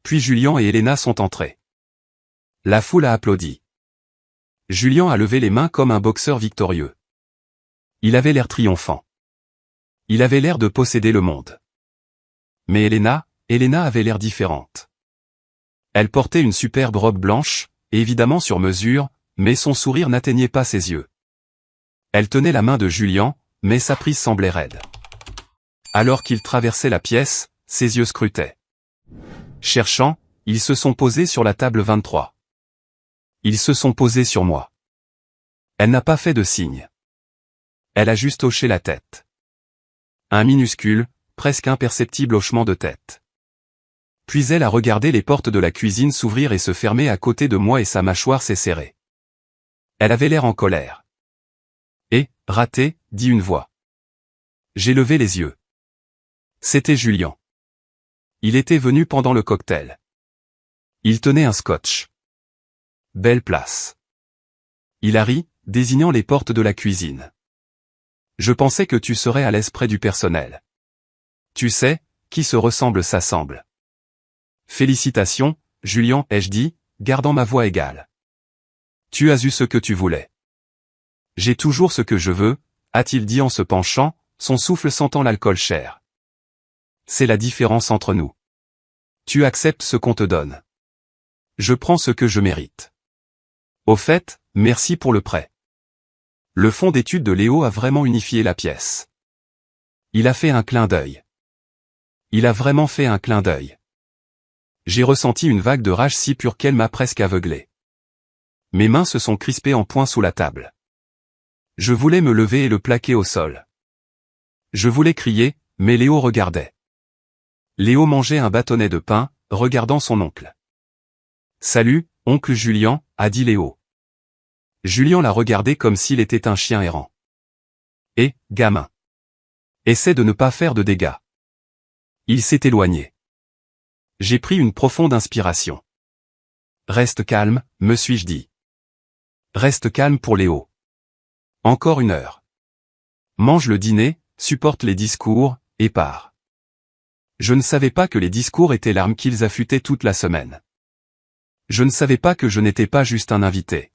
Puis Julian et Elena sont entrés. La foule a applaudi. Julian a levé les mains comme un boxeur victorieux. Il avait l'air triomphant. Il avait l'air de posséder le monde. Mais Elena avait l'air différente. Elle portait une superbe robe blanche, évidemment sur mesure, mais son sourire n'atteignait pas ses yeux. Elle tenait la main de Julien, mais sa prise semblait raide. Alors qu'il traversait la pièce, ses yeux scrutaient. Cherchant, ils se sont posés sur la table 23. Ils se sont posés sur moi. Elle n'a pas fait de signe. Elle a juste hoché la tête. Un minuscule, presque imperceptible hochement de tête. Puis elle a regardé les portes de la cuisine s'ouvrir et se fermer à côté de moi et sa mâchoire s'est serrée. Elle avait l'air en colère. Et, raté, dit une voix. J'ai levé les yeux. C'était Julien. Il était venu pendant le cocktail. Il tenait un scotch. Belle place. Il a ri, désignant les portes de la cuisine. Je pensais que tu serais à l'aise près du personnel. Tu sais, qui se ressemble s'assemble. Félicitations, Julien, ai-je dit, gardant ma voix égale. Tu as eu ce que tu voulais. J'ai toujours ce que je veux, a-t-il dit en se penchant, son souffle sentant l'alcool cher. C'est la différence entre nous. Tu acceptes ce qu'on te donne. Je prends ce que je mérite. Au fait, merci pour le prêt. Le fonds d'études de Léo a vraiment unifié la pièce. Il a fait un clin d'œil. Il a vraiment fait un clin d'œil. J'ai ressenti une vague de rage si pure qu'elle m'a presque aveuglé. Mes mains se sont crispées en poing sous la table. Je voulais me lever et le plaquer au sol. Je voulais crier, mais Léo regardait. Léo mangeait un bâtonnet de pain, regardant son oncle. « Salut, oncle Julien », a dit Léo. Julien l'a regardé comme s'il était un chien errant. « Et, gamin. Essaie de ne pas faire de dégâts. » Il s'est éloigné. J'ai pris une profonde inspiration. « Reste calme, me suis-je dit. Reste calme pour Léo. Encore 1 heure. Mange le dîner, supporte les discours, et pars. » Je ne savais pas que les discours étaient l'arme qu'ils affûtaient toute la semaine. Je ne savais pas que je n'étais pas juste un invité.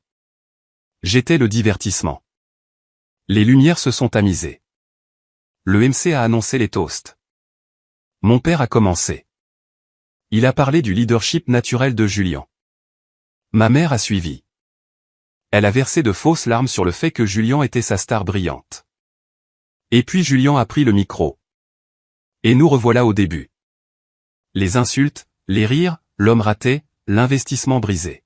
J'étais le divertissement. Les lumières se sont tamisées. Le MC a annoncé les toasts. Mon père a commencé. Il a parlé du leadership naturel de Julien. Ma mère a suivi. Elle a versé de fausses larmes sur le fait que Julien était sa star brillante. Et puis Julien a pris le micro. Et nous revoilà au début. Les insultes, les rires, l'homme raté, l'investissement brisé.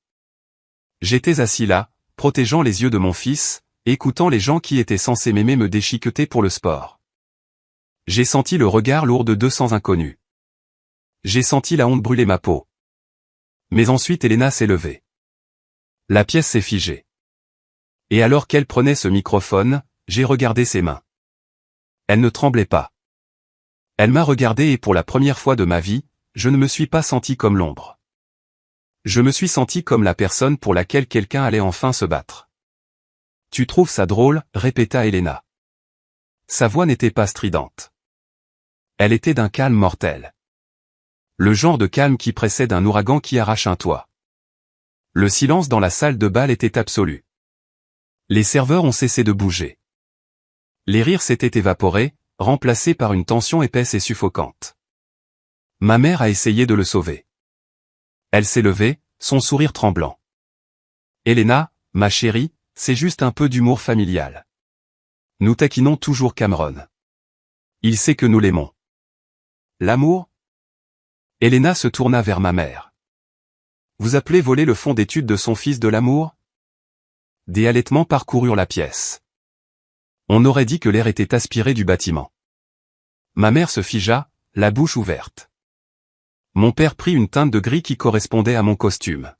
J'étais assis là, protégeant les yeux de mon fils, écoutant les gens qui étaient censés m'aimer me déchiqueter pour le sport. J'ai senti le regard lourd de 200 inconnus. J'ai senti la honte brûler ma peau. Mais ensuite Elena s'est levée. La pièce s'est figée. Et alors qu'elle prenait ce microphone, j'ai regardé ses mains. Elle ne tremblait pas. Elle m'a regardé et pour la première fois de ma vie, je ne me suis pas senti comme l'ombre. Je me suis senti comme la personne pour laquelle quelqu'un allait enfin se battre. Tu trouves ça drôle, répéta Elena. Sa voix n'était pas stridente. Elle était d'un calme mortel. Le genre de calme qui précède un ouragan qui arrache un toit. Le silence dans la salle de bal était absolu. Les serveurs ont cessé de bouger. Les rires s'étaient évaporés, remplacés par une tension épaisse et suffocante. Ma mère a essayé de le sauver. Elle s'est levée, son sourire tremblant. Elena, ma chérie, c'est juste un peu d'humour familial. Nous taquinons toujours Cameron. Il sait que nous l'aimons. L'amour ? Elena se tourna vers ma mère. Vous appelez voler le fonds d'études de son fils de l'amour ? Des halètements parcoururent la pièce. On aurait dit que l'air était aspiré du bâtiment. Ma mère se figea, la bouche ouverte. Mon père prit une teinte de gris qui correspondait à mon costume.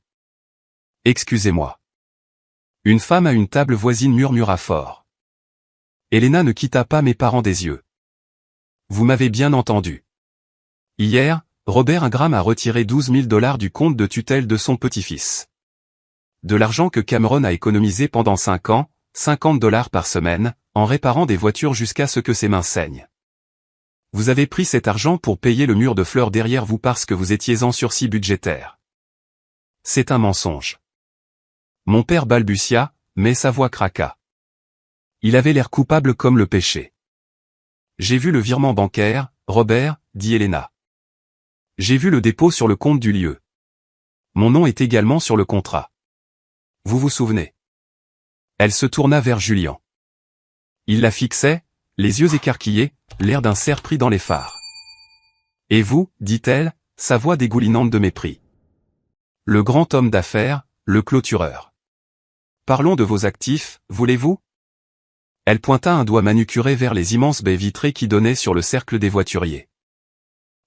Excusez-moi. Une femme à une table voisine murmura fort. Elena ne quitta pas mes parents des yeux. Vous m'avez bien entendu. Hier, Robert Ingram a retiré 12 000 $ du compte de tutelle de son petit-fils. De l'argent que Cameron a économisé pendant 5 ans, 50 $ par semaine, en réparant des voitures jusqu'à ce que ses mains saignent. Vous avez pris cet argent pour payer le mur de fleurs derrière vous parce que vous étiez en sursis budgétaire. C'est un mensonge. Mon père balbutia, mais sa voix craqua. Il avait l'air coupable comme le péché. J'ai vu le virement bancaire, Robert, dit Elena. J'ai vu le dépôt sur le compte du lieu. Mon nom est également sur le contrat. Vous vous souvenez? Elle se tourna vers Julien. Il la fixait, les yeux écarquillés, l'air d'un cerf pris dans les phares. « Et vous » dit-elle, sa voix dégoulinante de mépris. Le grand homme d'affaires, le clôtureur. « Parlons de vos actifs, voulez-vous » Elle pointa un doigt manucuré vers les immenses baies vitrées qui donnaient sur le cercle des voituriers.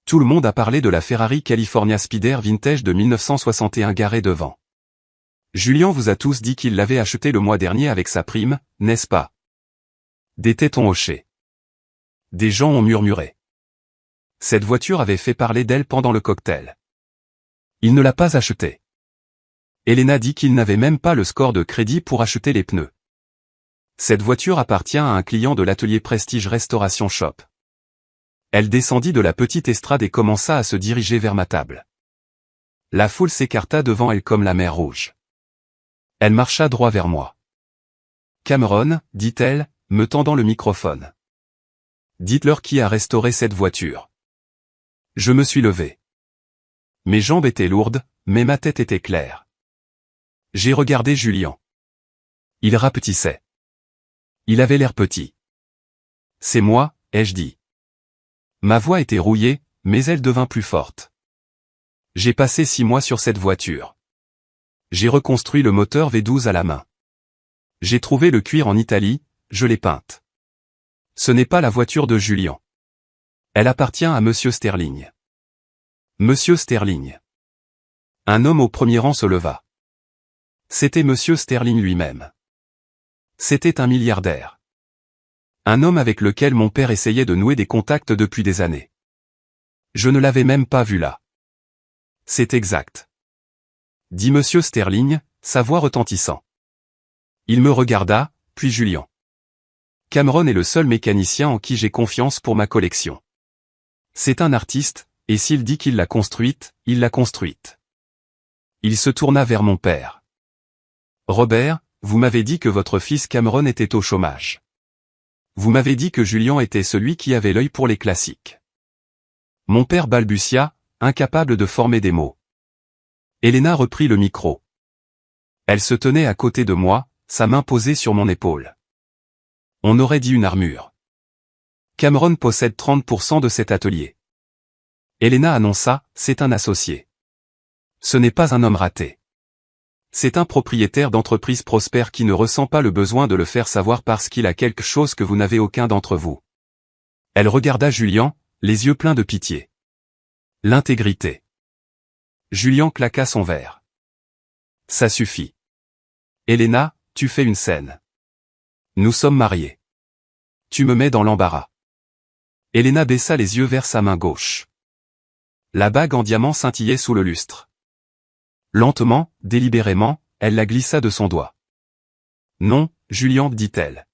Tout le monde a parlé de la Ferrari California Spider Vintage de 1961 garée devant. Julien vous a tous dit qu'il l'avait achetée le mois dernier avec sa prime, n'est-ce pas? Des têtes ont hoché. Des gens ont murmuré. Cette voiture avait fait parler d'elle pendant le cocktail. Il ne l'a pas achetée. Elena dit qu'il n'avait même pas le score de crédit pour acheter les pneus. Cette voiture appartient à un client de l'atelier Prestige Restoration Shop. Elle descendit de la petite estrade et commença à se diriger vers ma table. La foule s'écarta devant elle comme la mer Rouge. Elle marcha droit vers moi. Cameron, dit-elle, me tendant le microphone. Dites-leur qui a restauré cette voiture. Je me suis levé. Mes jambes étaient lourdes, mais ma tête était claire. J'ai regardé Julien. Il rapetissait. Il avait l'air petit. C'est moi, ai-je dit. Ma voix était rouillée, mais elle devint plus forte. J'ai passé 6 mois sur cette voiture. J'ai reconstruit le moteur V12 à la main. J'ai trouvé le cuir en Italie, je l'ai peinte. Ce n'est pas la voiture de Julien. Elle appartient à Monsieur Sterling. Monsieur Sterling. Un homme au premier rang se leva. C'était Monsieur Sterling lui-même. C'était un milliardaire. Un homme avec lequel mon père essayait de nouer des contacts depuis des années. Je ne l'avais même pas vu là. C'est exact. Dit Monsieur Sterling, sa voix retentissant. Il me regarda, puis Julien. Cameron est le seul mécanicien en qui j'ai confiance pour ma collection. C'est un artiste, et s'il dit qu'il l'a construite, il l'a construite. Il se tourna vers mon père. Robert, vous m'avez dit que votre fils Cameron était au chômage. Vous m'avez dit que Julien était celui qui avait l'œil pour les classiques. Mon père balbutia, incapable de former des mots. Elena reprit le micro. Elle se tenait à côté de moi, sa main posée sur mon épaule. On aurait dit une armure. Cameron possède 30% de cet atelier. Elena annonça, c'est un associé. Ce n'est pas un homme raté. C'est un propriétaire d'entreprise prospère qui ne ressent pas le besoin de le faire savoir parce qu'il a quelque chose que vous n'avez aucun d'entre vous. Elle regarda Julien, les yeux pleins de pitié. L'intégrité. Julien claqua son verre. Ça suffit. Elena, tu fais une scène. Nous sommes mariés. Tu me mets dans l'embarras. Elena baissa les yeux vers sa main gauche. La bague en diamant scintillait sous le lustre. Lentement, délibérément, elle la glissa de son doigt. Non, Julien, dit-elle.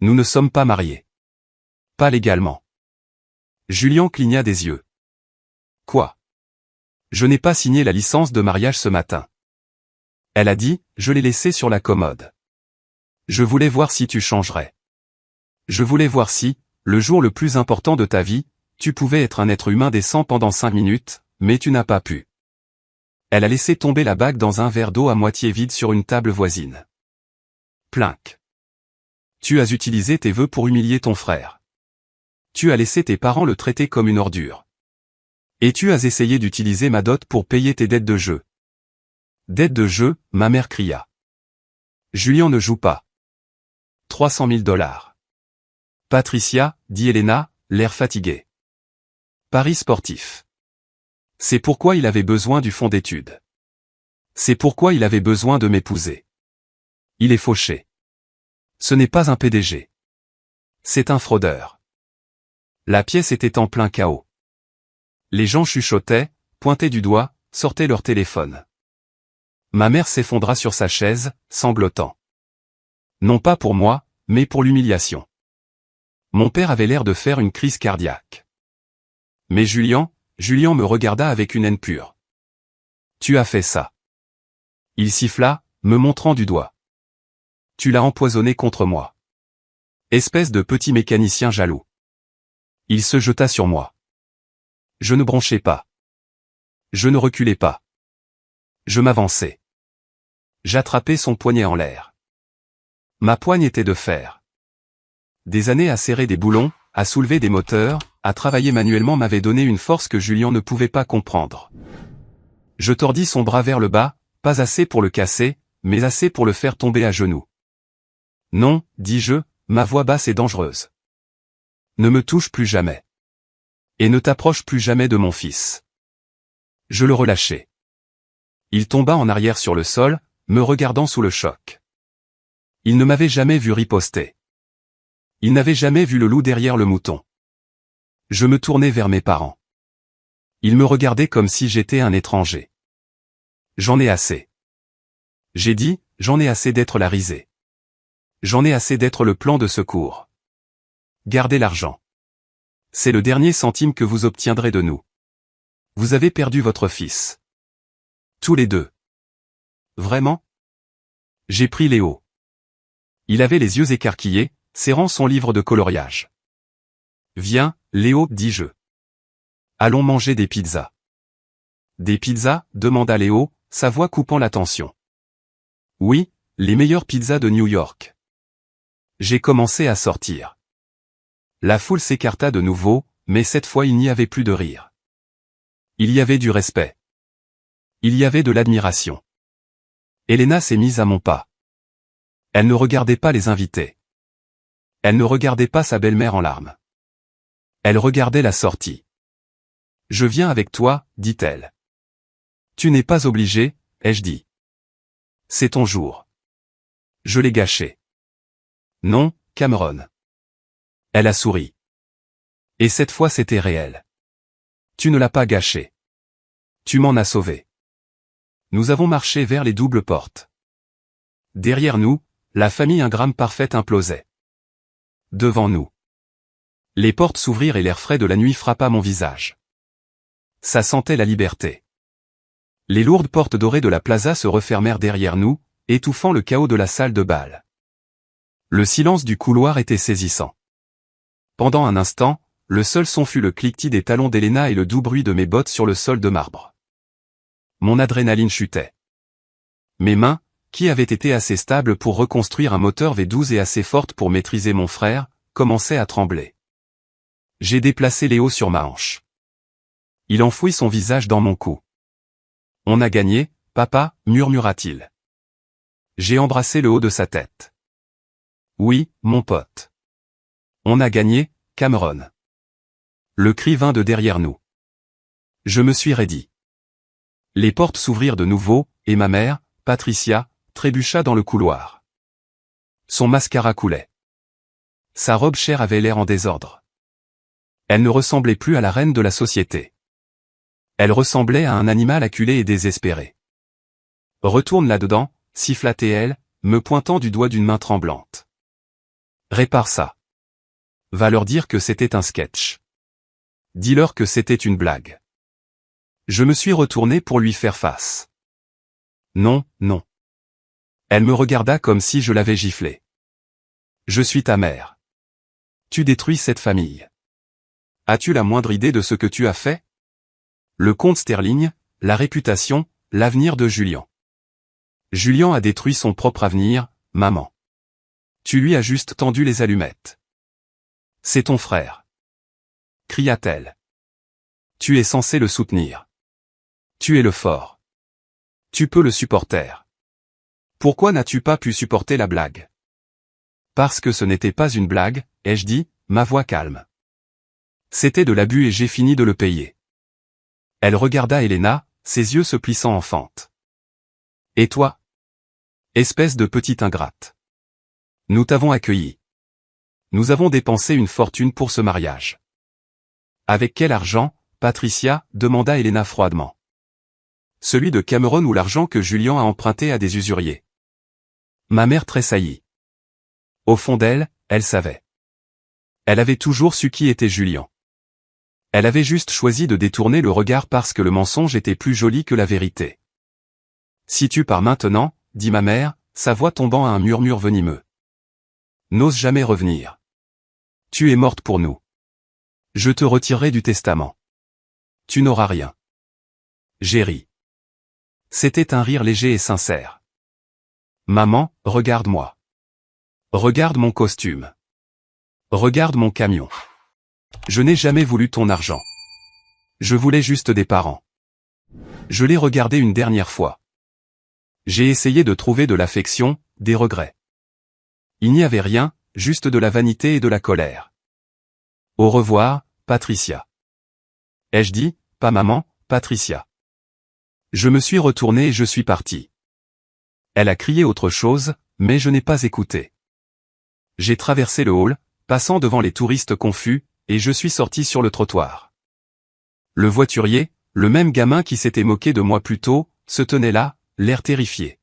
Nous ne sommes pas mariés. Pas légalement. Julien cligna des yeux. Quoi? Je n'ai pas signé la licence de mariage ce matin. Elle a dit, je l'ai laissée sur la commode. Je voulais voir si tu changerais. Je voulais voir si, le jour le plus important de ta vie, tu pouvais être un être humain décent pendant 5 minutes, mais tu n'as pas pu. Elle a laissé tomber la bague dans un verre d'eau à moitié vide sur une table voisine. Plinc. Tu as utilisé tes vœux pour humilier ton frère. Tu as laissé tes parents le traiter comme une ordure. Et tu as essayé d'utiliser ma dot pour payer tes dettes de jeu. Dettes de jeu, ma mère cria. Julien ne joue pas. 300 000 $. Patricia, dit Elena, l'air fatigué. Paris sportif. C'est pourquoi il avait besoin du fonds d'études. C'est pourquoi il avait besoin de m'épouser. Il est fauché. Ce n'est pas un PDG. C'est un fraudeur. La pièce était en plein chaos. Les gens chuchotaient, pointaient du doigt, sortaient leur téléphone. Ma mère s'effondra sur sa chaise, sanglotant. Non pas pour moi, mais pour l'humiliation. Mon père avait l'air de faire une crise cardiaque. Mais Julien me regarda avec une haine pure. Tu as fait ça. Il siffla, me montrant du doigt. Tu l'as empoisonné contre moi. Espèce de petit mécanicien jaloux. Il se jeta sur moi. Je ne bronchais pas. Je ne reculais pas. Je m'avançai. J'attrapai son poignet en l'air. Ma poigne était de fer. des années à serrer des boulons, à soulever des moteurs, à travailler manuellement m'avaient donné une force que Julien ne pouvait pas comprendre. Je tordis son bras vers le bas, pas assez pour le casser, mais assez pour le faire tomber à genoux. Non, dis-je, ma voix basse et dangereuse. Ne me touche plus jamais. Et ne t'approche plus jamais de mon fils. Je le relâchai. Il tomba en arrière sur le sol, me regardant sous le choc. Il ne m'avait jamais vu riposter. Il n'avait jamais vu le loup derrière le mouton. Je me tournai vers mes parents. Ils me regardaient comme si j'étais un étranger. J'en ai assez. J'ai dit, j'en ai assez d'être la risée. J'en ai assez d'être le plan de secours. Gardez l'argent. C'est le dernier centime que vous obtiendrez de nous. Vous avez perdu votre fils. Tous les deux. Vraiment? J'ai pris Léo. Il avait les yeux écarquillés, serrant son livre de coloriage. Viens, Léo, dis-je. Allons manger des pizzas. Des pizzas? Demanda Léo, sa voix coupant la tension. Oui, les meilleures pizzas de New York. J'ai commencé à sortir. La foule s'écarta de nouveau, mais cette fois il n'y avait plus de rire. Il y avait du respect. Il y avait de l'admiration. Elena s'est mise à mon pas. Elle ne regardait pas les invités. Elle ne regardait pas sa belle-mère en larmes. Elle regardait la sortie. Je viens avec toi, dit-elle. Tu n'es pas obligé, ai-je dit. C'est ton jour. Je l'ai gâché. Non, Cameron. Elle a souri. Et cette fois c'était réel. Tu ne l'as pas gâché. Tu m'en as sauvé. Nous avons marché vers les doubles portes. Derrière nous, la famille Ingram parfaite implosait. Devant nous. Les portes s'ouvrirent et l'air frais de la nuit frappa mon visage. Ça sentait la liberté. Les lourdes portes dorées de la plaza se refermèrent derrière nous, étouffant le chaos de la salle de bal. Le silence du couloir était saisissant. Pendant un instant, le seul son fut le cliquetis des talons d'Elena et le doux bruit de mes bottes sur le sol de marbre. Mon adrénaline chutait. Mes mains, qui avaient été assez stables pour reconstruire un moteur V12 et assez fortes pour maîtriser mon frère, commençaient à trembler. J'ai déplacé Léo sur ma hanche. Il enfouit son visage dans mon cou. On a gagné, papa, murmura-t-il. J'ai embrassé le haut de sa tête. Oui, mon pote. On a gagné, Cameron. Le cri vint de derrière nous. Je me suis raidi. Les portes s'ouvrirent de nouveau, et ma mère, Patricia, trébucha dans le couloir. Son mascara coulait. Sa robe chère avait l'air en désordre. Elle ne ressemblait plus à la reine de la société. Elle ressemblait à un animal acculé et désespéré. Retourne là-dedans, siffla-t-elle, me pointant du doigt d'une main tremblante. Répare ça. Va leur dire que c'était un sketch. Dis-leur que c'était une blague. Je me suis retourné pour lui faire face. Non, non. Elle me regarda comme si je l'avais giflé. Je suis ta mère. Tu détruis cette famille. As-tu la moindre idée de ce que tu as fait? Le comte Sterling, la réputation, l'avenir de Julian. Julian a détruit son propre avenir, maman. Tu lui as juste tendu les allumettes. C'est ton frère. Cria-t-elle. Tu es censé le soutenir. Tu es le fort. Tu peux le supporter. Pourquoi n'as-tu pas pu supporter la blague? Parce que ce n'était pas une blague, ai-je dit, ma voix calme. C'était de l'abus et j'ai fini de le payer. Elle regarda Elena, ses yeux se plissant en fente. Et toi? Espèce de petite ingrate. Nous t'avons accueilli. Nous avons dépensé une fortune pour ce mariage. Avec quel argent, Patricia? Demanda Elena froidement. Celui de Cameron ou l'argent que Julian a emprunté à des usuriers. Ma mère tressaillit. Au fond d'elle, elle savait. Elle avait toujours su qui était Julian. Elle avait juste choisi de détourner le regard parce que le mensonge était plus joli que la vérité. Si tu pars maintenant, dit ma mère, sa voix tombant à un murmure venimeux. N'ose jamais revenir. Tu es morte pour nous. Je te retirerai du testament. Tu n'auras rien. J'ai ri. C'était un rire léger et sincère. Maman, regarde-moi. Regarde mon costume. Regarde mon camion. Je n'ai jamais voulu ton argent. Je voulais juste des parents. Je l'ai regardé une dernière fois. J'ai essayé de trouver de l'affection, des regrets. Il n'y avait rien, juste de la vanité et de la colère. Au revoir, Patricia. Ai-je dit, pas maman, Patricia. Je me suis retourné et je suis parti. Elle a crié autre chose, mais je n'ai pas écouté. J'ai traversé le hall, passant devant les touristes confus, et je suis sorti sur le trottoir. Le voiturier, le même gamin qui s'était moqué de moi plus tôt, se tenait là, l'air terrifié.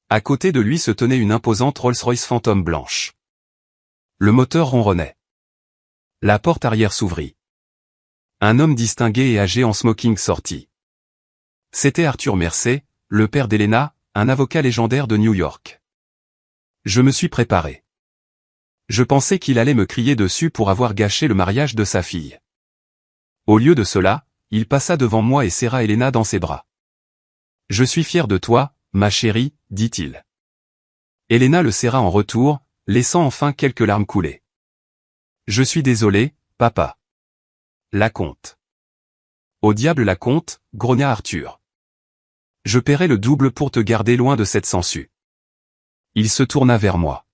À côté de lui se tenait une imposante Rolls-Royce Phantom blanche. Le moteur ronronnait. La porte arrière s'ouvrit. Un homme distingué et âgé en smoking sortit. C'était Arthur Mercey, le père d'Elena, un avocat légendaire de New York. Je me suis préparé. Je pensais qu'il allait me crier dessus pour avoir gâché le mariage de sa fille. Au lieu de cela, il passa devant moi et serra Elena dans ses bras. « Je suis fier de toi, ma chérie, dit-il. » Elena le serra en retour, laissant enfin quelques larmes couler. « Je suis désolé, papa. » La compte. « Au diable la compte, grogna Arthur. Je paierai le double pour te garder loin de cette sangsue. » Il se tourna vers moi.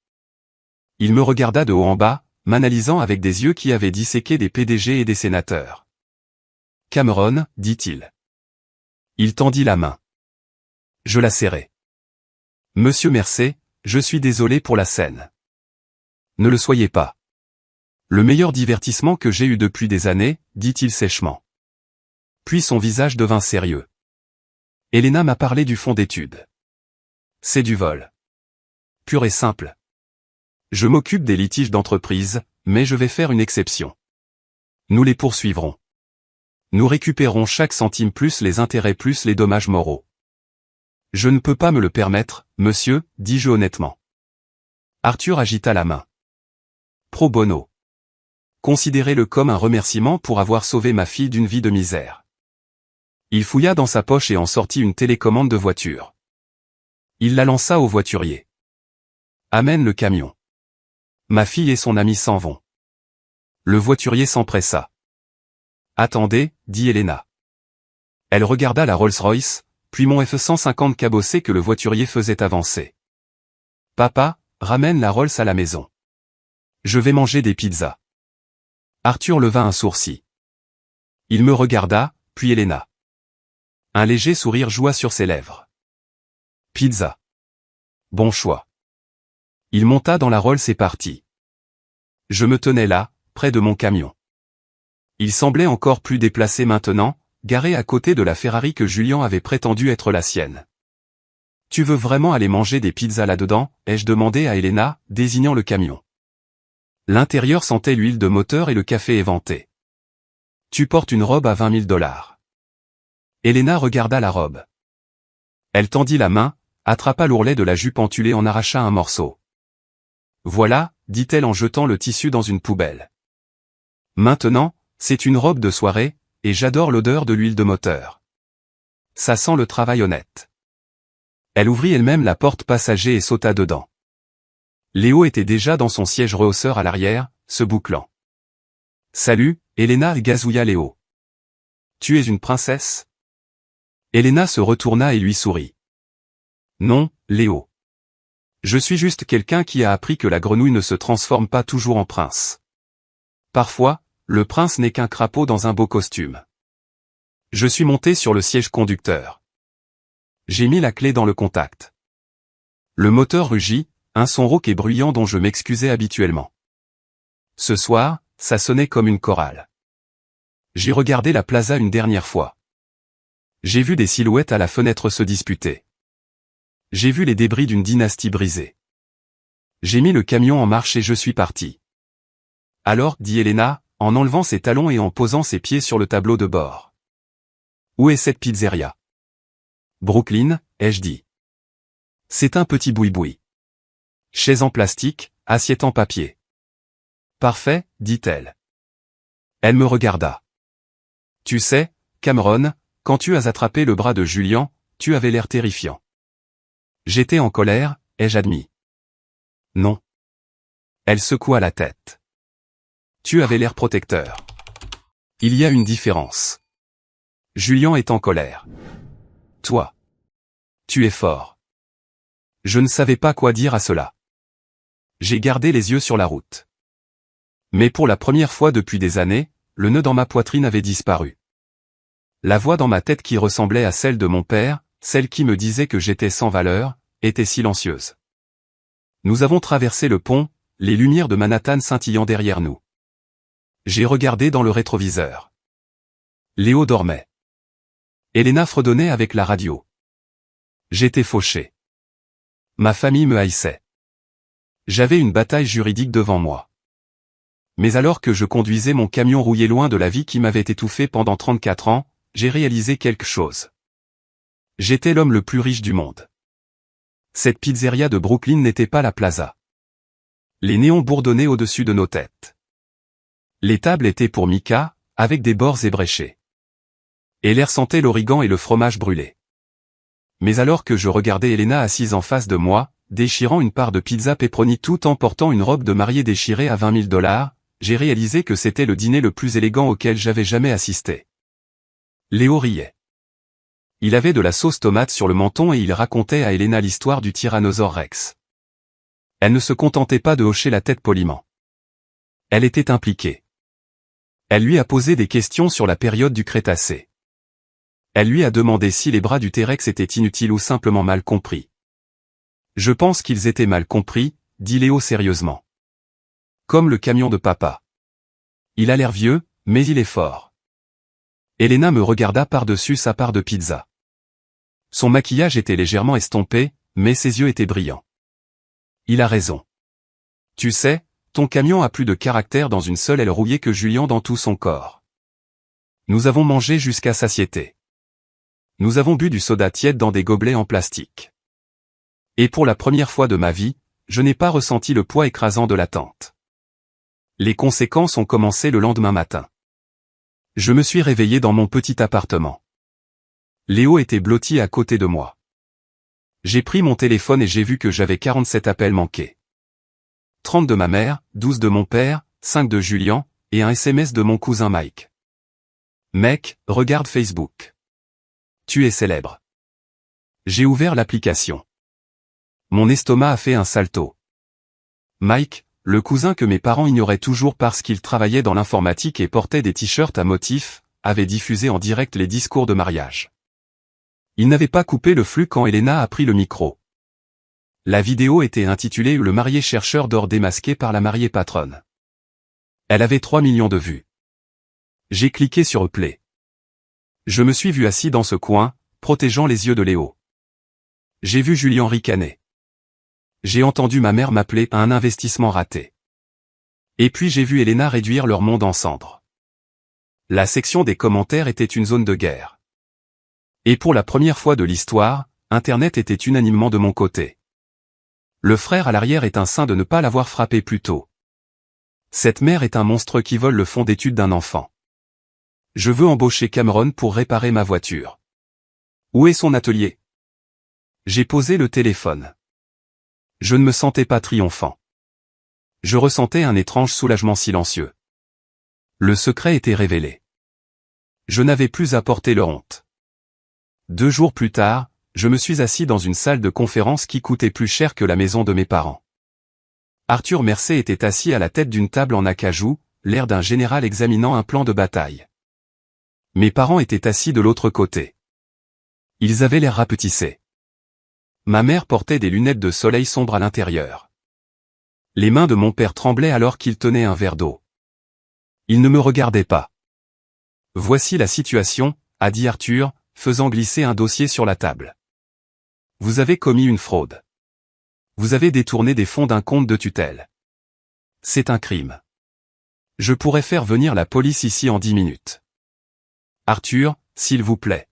Il me regarda de haut en bas, m'analysant avec des yeux qui avaient disséqué des PDG et des sénateurs. « Cameron, dit-il. » Il tendit la main. Je la serrai. « Monsieur Mercey, je suis désolé pour la scène. » « Ne le soyez pas. Le meilleur divertissement que j'ai eu depuis des années, dit-il sèchement. Puis son visage devint sérieux. Elena m'a parlé du fonds d'études. C'est du vol. Pur et simple. Je m'occupe des litiges d'entreprise, mais je vais faire une exception. Nous les poursuivrons. Nous récupérons chaque centime plus les intérêts plus les dommages moraux. Je ne peux pas me le permettre, monsieur, dis-je honnêtement. Arthur agita la main. Pro bono. Considérez-le comme un remerciement pour avoir sauvé ma fille d'une vie de misère. Il fouilla dans sa poche et en sortit une télécommande de voiture. Il la lança au voiturier. Amène le camion. Ma fille et son ami s'en vont. Le voiturier s'empressa. Attendez, dit Elena. Elle regarda la Rolls-Royce, puis mon F-150 cabossé que le voiturier faisait avancer. Papa, ramène la Rolls à la maison. Je vais manger des pizzas. Arthur leva un sourcil. Il me regarda, puis Elena. Un léger sourire joua sur ses lèvres. Pizza. Bon choix. Il monta dans la Rolls et partit. Je me tenais là, près de mon camion. Il semblait encore plus déplacé maintenant, garé à côté de la Ferrari que Julien avait prétendu être la sienne. « Tu veux vraiment aller manger des pizzas là-dedans » ai-je demandé à Elena, désignant le camion. L'intérieur sentait l'huile de moteur et le café éventé. « Tu portes une robe à $20 000. » Elena regarda la robe. Elle tendit la main, attrapa l'ourlet de la jupe entulée et en arracha un morceau. « Voilà, dit-elle en jetant le tissu dans une poubelle. Maintenant, c'est une robe de soirée, et j'adore l'odeur de l'huile de moteur. Ça sent le travail honnête. » Elle ouvrit elle-même la porte passager et sauta dedans. Léo était déjà dans son siège rehausseur à l'arrière, se bouclant. « Salut, Elena, gazouilla Léo. Tu es une princesse ?» Elena se retourna et lui sourit. « Non, Léo. Je suis juste quelqu'un qui a appris que la grenouille ne se transforme pas toujours en prince. Parfois, le prince n'est qu'un crapaud dans un beau costume. » Je suis monté sur le siège conducteur. J'ai mis la clé dans le contact. Le moteur rugit, un son rauque et bruyant dont je m'excusais habituellement. Ce soir, ça sonnait comme une chorale. J'ai regardé la plaza une dernière fois. J'ai vu des silhouettes à la fenêtre se disputer. J'ai vu les débris d'une dynastie brisée. J'ai mis le camion en marche et je suis parti. Alors, dit Elena, en enlevant ses talons et en posant ses pieds sur le tableau de bord. Où est cette pizzeria? Brooklyn, ai-je dit. C'est un petit boui-boui. Chaise en plastique, assiette en papier. Parfait, dit-elle. Elle me regarda. Tu sais, Cameron, quand tu as attrapé le bras de Julien, tu avais l'air terrifiant. J'étais en colère, ai-je admis. Non. Elle secoua la tête. Tu avais l'air protecteur. Il y a une différence. Julien est en colère. Toi. Tu es fort. Je ne savais pas quoi dire à cela. J'ai gardé les yeux sur la route. Mais pour la première fois depuis des années, le nœud dans ma poitrine avait disparu. La voix dans ma tête qui ressemblait à celle de mon père, celle qui me disait que j'étais sans valeur, était silencieuse. Nous avons traversé le pont, les lumières de Manhattan scintillant derrière nous. J'ai regardé dans le rétroviseur. Léo dormait. Elena fredonnait avec la radio. J'étais fauché. Ma famille me haïssait. J'avais une bataille juridique devant moi. Mais alors que je conduisais mon camion rouillé loin de la vie qui m'avait étouffé pendant 34 ans, j'ai réalisé quelque chose. J'étais l'homme le plus riche du monde. Cette pizzeria de Brooklyn n'était pas la plaza. Les néons bourdonnaient au-dessus de nos têtes. Les tables étaient pour Mika, avec des bords ébréchés. Et l'air sentait l'origan et le fromage brûlé. Mais alors que je regardais Elena assise en face de moi, déchirant une part de pizza pepperoni tout en portant une robe de mariée déchirée à $20 000, j'ai réalisé que c'était le dîner le plus élégant auquel j'avais jamais assisté. Léo riait. Il avait de la sauce tomate sur le menton et il racontait à Elena l'histoire du Tyrannosaure Rex. Elle ne se contentait pas de hocher la tête poliment. Elle était impliquée. Elle lui a posé des questions sur la période du Crétacé. Elle lui a demandé si les bras du T-Rex étaient inutiles ou simplement mal compris. Je pense qu'ils étaient mal compris, dit Léo sérieusement. Comme le camion de papa. Il a l'air vieux, mais il est fort. Elena me regarda par-dessus sa part de pizza. Son maquillage était légèrement estompé, mais ses yeux étaient brillants. Il a raison. Tu sais, ton camion a plus de caractère dans une seule aile rouillée que Julien dans tout son corps. Nous avons mangé jusqu'à satiété. Nous avons bu du soda tiède dans des gobelets en plastique. Et pour la première fois de ma vie, je n'ai pas ressenti le poids écrasant de l'attente. Les conséquences ont commencé le lendemain matin. Je me suis réveillé dans mon petit appartement. Léo était blotti à côté de moi. J'ai pris mon téléphone et j'ai vu que j'avais 47 appels manqués. 30 de ma mère, 12 de mon père, 5 de Julien, et un SMS de mon cousin Mike. Mec, regarde Facebook. Tu es célèbre. J'ai ouvert l'application. Mon estomac a fait un salto. Mike, le cousin que mes parents ignoraient toujours parce qu'il travaillait dans l'informatique et portait des t-shirts à motifs, avait diffusé en direct les discours de mariage. Il n'avait pas coupé le flux quand Elena a pris le micro. La vidéo était intitulée « Le marié chercheur d'or démasqué par la mariée patronne ». Elle avait 3 millions de vues. J'ai cliqué sur Play. Je me suis vu assis dans ce coin, protégeant les yeux de Léo. J'ai vu Julien ricaner. J'ai entendu ma mère m'appeler à un investissement raté. Et puis j'ai vu Elena réduire leur monde en cendres. La section des commentaires était une zone de guerre. Et pour la première fois de l'histoire, Internet était unanimement de mon côté. Le frère à l'arrière est un saint de ne pas l'avoir frappé plus tôt. Cette mère est un monstre qui vole le fonds d'études d'un enfant. Je veux embaucher Cameron pour réparer ma voiture. Où est son atelier? J'ai posé le téléphone. Je ne me sentais pas triomphant. Je ressentais un étrange soulagement silencieux. Le secret était révélé. Je n'avais plus à porter leur honte. 2 jours plus tard, je me suis assis dans une salle de conférence qui coûtait plus cher que la maison de mes parents. Arthur Mercé était assis à la tête d'une table en acajou, l'air d'un général examinant un plan de bataille. Mes parents étaient assis de l'autre côté. Ils avaient l'air rapetissés. Ma mère portait des lunettes de soleil sombre à l'intérieur. Les mains de mon père tremblaient alors qu'il tenait un verre d'eau. Il ne me regardait pas. Voici la situation, a dit Arthur, faisant glisser un dossier sur la table. Vous avez commis une fraude. Vous avez détourné des fonds d'un compte de tutelle. C'est un crime. Je pourrais faire venir la police ici en 10 minutes. Arthur, s'il vous plaît.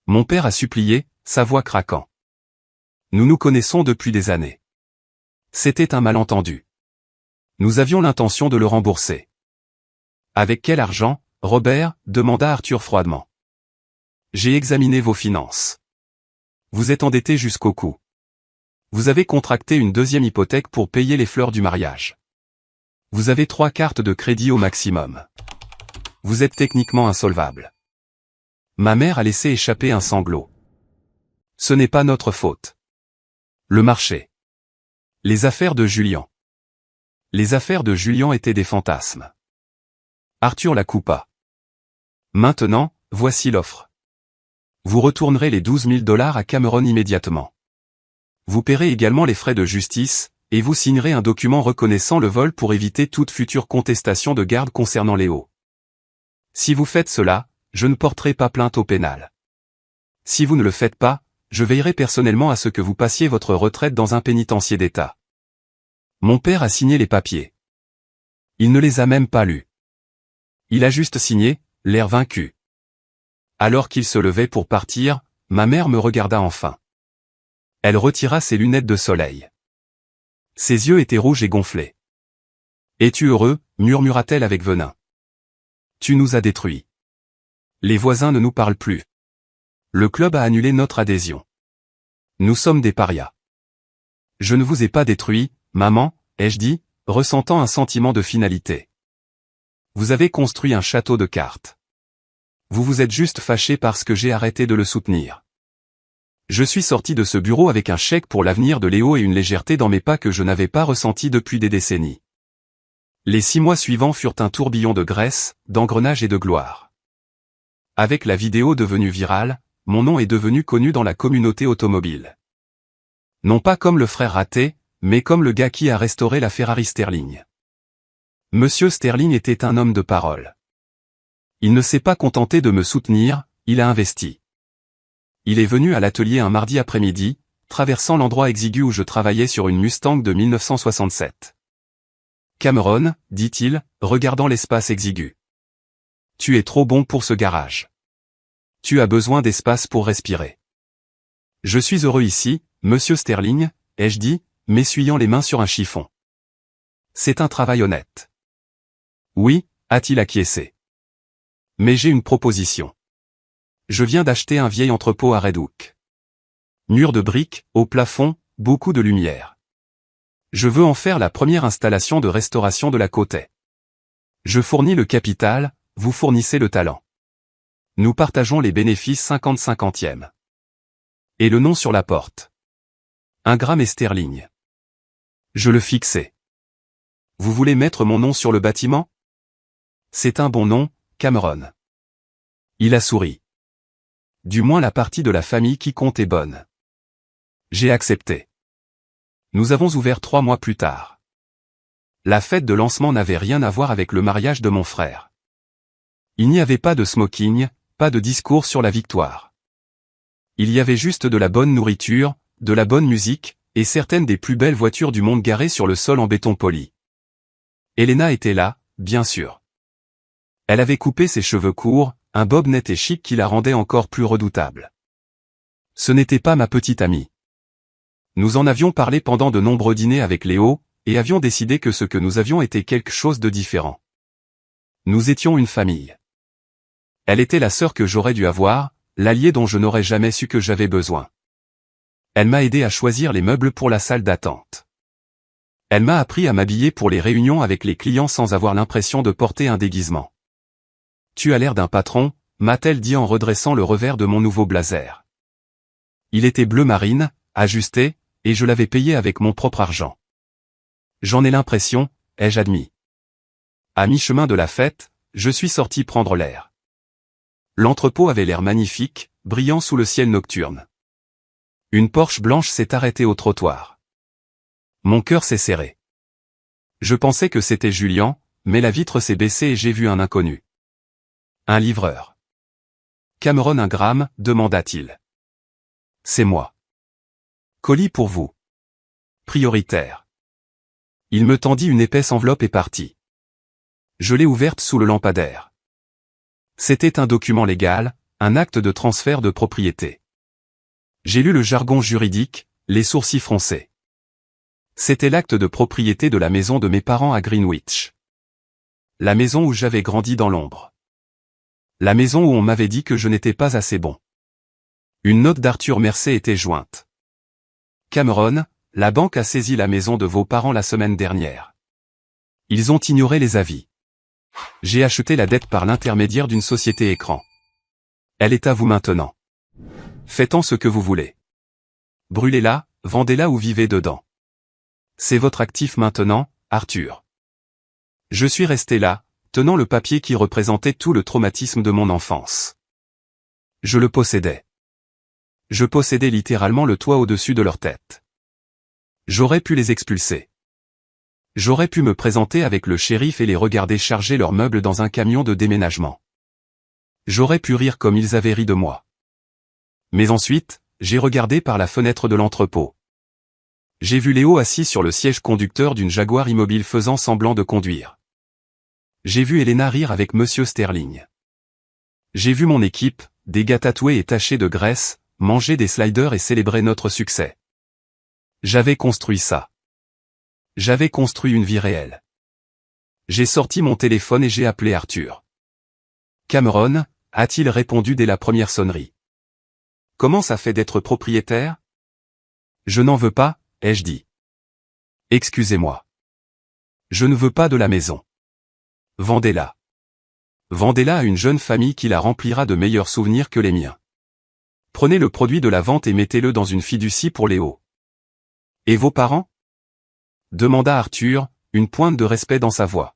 Mon père a supplié, sa voix craquant. Nous nous connaissons depuis des années. C'était un malentendu. Nous avions l'intention de le rembourser. Avec quel argent, Robert? Demanda Arthur froidement. J'ai examiné vos finances. Vous êtes endetté jusqu'au cou. Vous avez contracté une 2e hypothèque pour payer les fleurs du mariage. Vous avez 3 cartes de crédit au maximum. Vous êtes techniquement insolvable. Ma mère a laissé échapper un sanglot. Ce n'est pas notre faute. Le marché. Les affaires de Julian. Les affaires de Julian étaient des fantasmes. Arthur la coupa. Maintenant, voici l'offre. Vous retournerez les 12 000 $ à Cameron immédiatement. Vous paierez également les frais de justice, et vous signerez un document reconnaissant le vol pour éviter toute future contestation de garde concernant Léo. Si vous faites cela, je ne porterai pas plainte au pénal. Si vous ne le faites pas, je veillerai personnellement à ce que vous passiez votre retraite dans un pénitencier d'État. Mon père a signé les papiers. Il ne les a même pas lus. Il a juste signé, l'air vaincu. Alors qu'il se levait pour partir, ma mère me regarda enfin. Elle retira ses lunettes de soleil. Ses yeux étaient rouges et gonflés. « Es-tu heureux ?» murmura-t-elle avec venin. « Tu nous as détruits. Les voisins ne nous parlent plus. Le club a annulé notre adhésion. Nous sommes des parias. »« Je ne vous ai pas détruit, maman, » ai-je dit, ressentant un sentiment de finalité. « Vous avez construit un château de cartes. Vous vous êtes juste fâché parce que j'ai arrêté de le soutenir. » Je suis sorti de ce bureau avec un chèque pour l'avenir de Léo et une légèreté dans mes pas que je n'avais pas ressentie depuis des décennies. Les 6 mois suivants furent un tourbillon de graisse, d'engrenage et de gloire. Avec la vidéo devenue virale, mon nom est devenu connu dans la communauté automobile. Non pas comme le frère raté, mais comme le gars qui a restauré la Ferrari Sterling. Monsieur Sterling était un homme de parole. Il ne s'est pas contenté de me soutenir, il a investi. Il est venu à l'atelier un mardi après-midi, traversant l'endroit exigu où je travaillais sur une Mustang de 1967. « Cameron, dit-il, regardant l'espace exigu. Tu es trop bon pour ce garage. Tu as besoin d'espace pour respirer. Je suis heureux ici, monsieur Sterling, ai-je dit, m'essuyant les mains sur un chiffon. C'est un travail honnête. Oui, a-t-il acquiescé. Mais j'ai une proposition. Je viens d'acheter un vieil entrepôt à Red Hook. Mur de briques, au plafond, beaucoup de lumière. Je veux en faire la première installation de restauration de la côte. Je fournis le capital, vous fournissez le talent. Nous partageons les bénéfices 50-50e. Et le nom sur la porte. Ingram et Sterling. Je le fixai. Vous voulez mettre mon nom sur le bâtiment? C'est un bon nom, Cameron. Il a souri. Du moins la partie de la famille qui compte est bonne. J'ai accepté. Nous avons ouvert 3 mois plus tard. La fête de lancement n'avait rien à voir avec le mariage de mon frère. Il n'y avait pas de smoking, pas de discours sur la victoire. Il y avait juste de la bonne nourriture, de la bonne musique, et certaines des plus belles voitures du monde garées sur le sol en béton poli. Elena était là, bien sûr. Elle avait coupé ses cheveux courts, un bob net et chic qui la rendait encore plus redoutable. Ce n'était pas ma petite amie. Nous en avions parlé pendant de nombreux dîners avec Léo, et avions décidé que ce que nous avions était quelque chose de différent. Nous étions une famille. Elle était la sœur que j'aurais dû avoir, l'allié dont je n'aurais jamais su que j'avais besoin. Elle m'a aidé à choisir les meubles pour la salle d'attente. Elle m'a appris à m'habiller pour les réunions avec les clients sans avoir l'impression de porter un déguisement. Tu as l'air d'un patron, m'a-t-elle dit en redressant le revers de mon nouveau blazer. Il était bleu marine, ajusté, et je l'avais payé avec mon propre argent. J'en ai l'impression, ai-je admis. À mi-chemin de la fête, je suis sorti prendre l'air. L'entrepôt avait l'air magnifique, brillant sous le ciel nocturne. Une Porsche blanche s'est arrêtée au trottoir. Mon cœur s'est serré. Je pensais que c'était Julian, mais la vitre s'est baissée et j'ai vu un inconnu. Un livreur. Cameron Ingram, demanda-t-il. C'est moi. Colis pour vous. Prioritaire. Il me tendit une épaisse enveloppe et partit. Je l'ai ouverte sous le lampadaire. C'était un document légal, un acte de transfert de propriété. J'ai lu le jargon juridique, les sourcils froncés. C'était l'acte de propriété de la maison de mes parents à Greenwich. La maison où j'avais grandi dans l'ombre. La maison où on m'avait dit que je n'étais pas assez bon. Une note d'Arthur Mercey était jointe. Cameron, la banque a saisi la maison de vos parents la semaine dernière. Ils ont ignoré les avis. J'ai acheté la dette par l'intermédiaire d'une société écran. Elle est à vous maintenant. Faites-en ce que vous voulez. Brûlez-la, vendez-la ou vivez dedans. C'est votre actif maintenant, Arthur. Je suis resté là, tenant le papier qui représentait tout le traumatisme de mon enfance. Je le possédais. Je possédais littéralement le toit au-dessus de leur tête. J'aurais pu les expulser. J'aurais pu me présenter avec le shérif et les regarder charger leurs meubles dans un camion de déménagement. J'aurais pu rire comme ils avaient ri de moi. Mais ensuite, j'ai regardé par la fenêtre de l'entrepôt. J'ai vu Léo assis sur le siège conducteur d'une Jaguar immobile faisant semblant de conduire. J'ai vu Elena rire avec Monsieur Sterling. J'ai vu mon équipe, des gars tatoués et tachés de graisse, manger des sliders et célébrer notre succès. J'avais construit ça. J'avais construit une vie réelle. J'ai sorti mon téléphone et j'ai appelé Arthur. Cameron, a-t-il répondu dès la première sonnerie. Comment ça fait d'être propriétaire? Je n'en veux pas, ai-je dit. Excusez-moi. Je ne veux pas de la maison. Vendez-la. Vendez-la à une jeune famille qui la remplira de meilleurs souvenirs que les miens. Prenez le produit de la vente et mettez-le dans une fiducie pour Léo. Et vos parents? Demanda Arthur, une pointe de respect dans sa voix.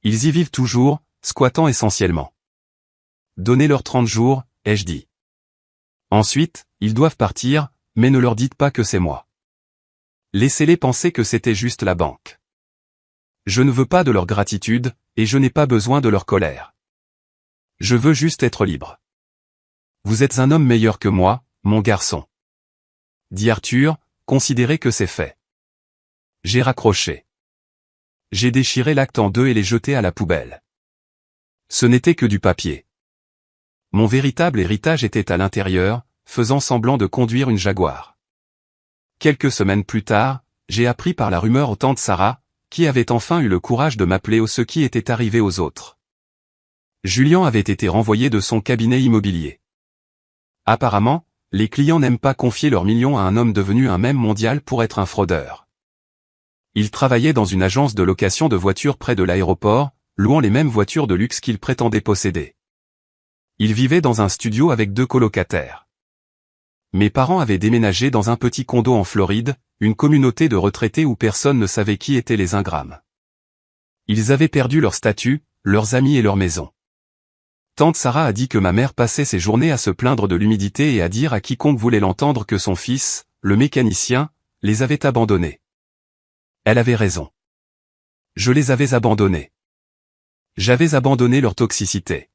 Ils y vivent toujours, squattant essentiellement. Donnez-leur 30 jours, ai-je dit. Ensuite, ils doivent partir, mais ne leur dites pas que c'est moi. Laissez-les penser que c'était juste la banque. Je ne veux pas de leur gratitude, et je n'ai pas besoin de leur colère. Je veux juste être libre. Vous êtes un homme meilleur que moi, mon garçon. Dit Arthur, considérez que c'est fait. J'ai raccroché. J'ai déchiré l'acte en deux et l'ai jeté à la poubelle. Ce n'était que du papier. Mon véritable héritage était à l'intérieur, faisant semblant de conduire une Jaguar. Quelques semaines plus tard, j'ai appris par la rumeur aux tantes Sarah, qui avait enfin eu le courage de m'appeler au ce qui était arrivé aux autres. Julien avait été renvoyé de son cabinet immobilier. Apparemment, les clients n'aiment pas confier leurs millions à un homme devenu un mème mondial pour être un fraudeur. Il travaillait dans une agence de location de voitures près de l'aéroport, louant les mêmes voitures de luxe qu'il prétendait posséder. Il vivait dans un studio avec 2 colocataires. Mes parents avaient déménagé dans un petit condo en Floride, une communauté de retraités où personne ne savait qui étaient les ingrammes. Ils avaient perdu leur statut, leurs amis et leur maison. Tante Sarah a dit que ma mère passait ses journées à se plaindre de l'humidité et à dire à quiconque voulait l'entendre que son fils, le mécanicien, les avait abandonnés. Elle avait raison. Je les avais abandonnés. J'avais abandonné leur toxicité.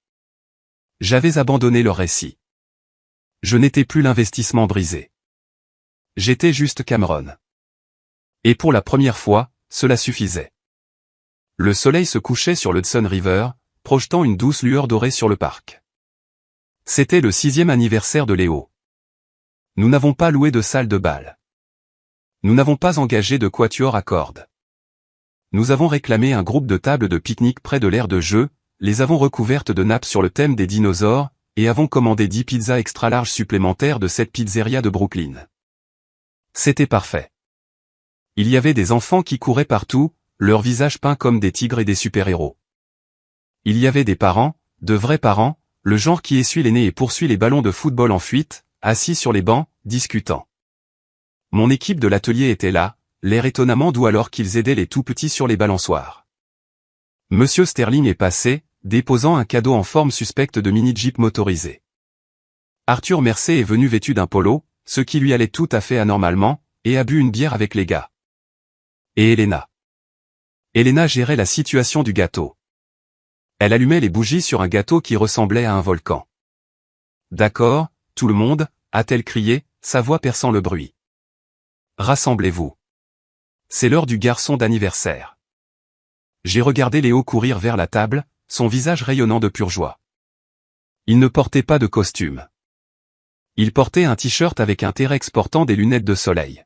J'avais abandonné leur récit. Je n'étais plus l'investissement brisé. J'étais juste Cameron. Et pour la première fois, cela suffisait. Le soleil se couchait sur le Hudson River, projetant une douce lueur dorée sur le parc. C'était le 6e anniversaire de Léo. Nous n'avons pas loué de salle de bal. Nous n'avons pas engagé de quatuor à cordes. Nous avons réclamé un groupe de tables de pique-nique près de l'aire de jeu, les avons recouvertes de nappes sur le thème des dinosaures, et avons commandé 10 pizzas extra larges supplémentaires de cette pizzeria de Brooklyn. C'était parfait. Il y avait des enfants qui couraient partout, leurs visages peints comme des tigres et des super-héros. Il y avait des parents, de vrais parents, le genre qui essuie les nez et poursuit les ballons de football en fuite, assis sur les bancs, discutant. Mon équipe de l'atelier était là, l'air étonnamment doux alors qu'ils aidaient les tout-petits sur les balançoires. Monsieur Sterling est passé, déposant un cadeau en forme suspecte de mini-jeep motorisé. Arthur Mercé est venu vêtu d'un polo, ce qui lui allait tout à fait anormalement, et a bu une bière avec les gars. Et Elena. Elena gérait la situation du gâteau. Elle allumait les bougies sur un gâteau qui ressemblait à un volcan. D'accord, tout le monde, a-t-elle crié, sa voix perçant le bruit. Rassemblez-vous. C'est l'heure du garçon d'anniversaire. J'ai regardé Léo courir vers la table, son visage rayonnant de pure joie. Il ne portait pas de costume. Il portait un t-shirt avec un T-Rex portant des lunettes de soleil.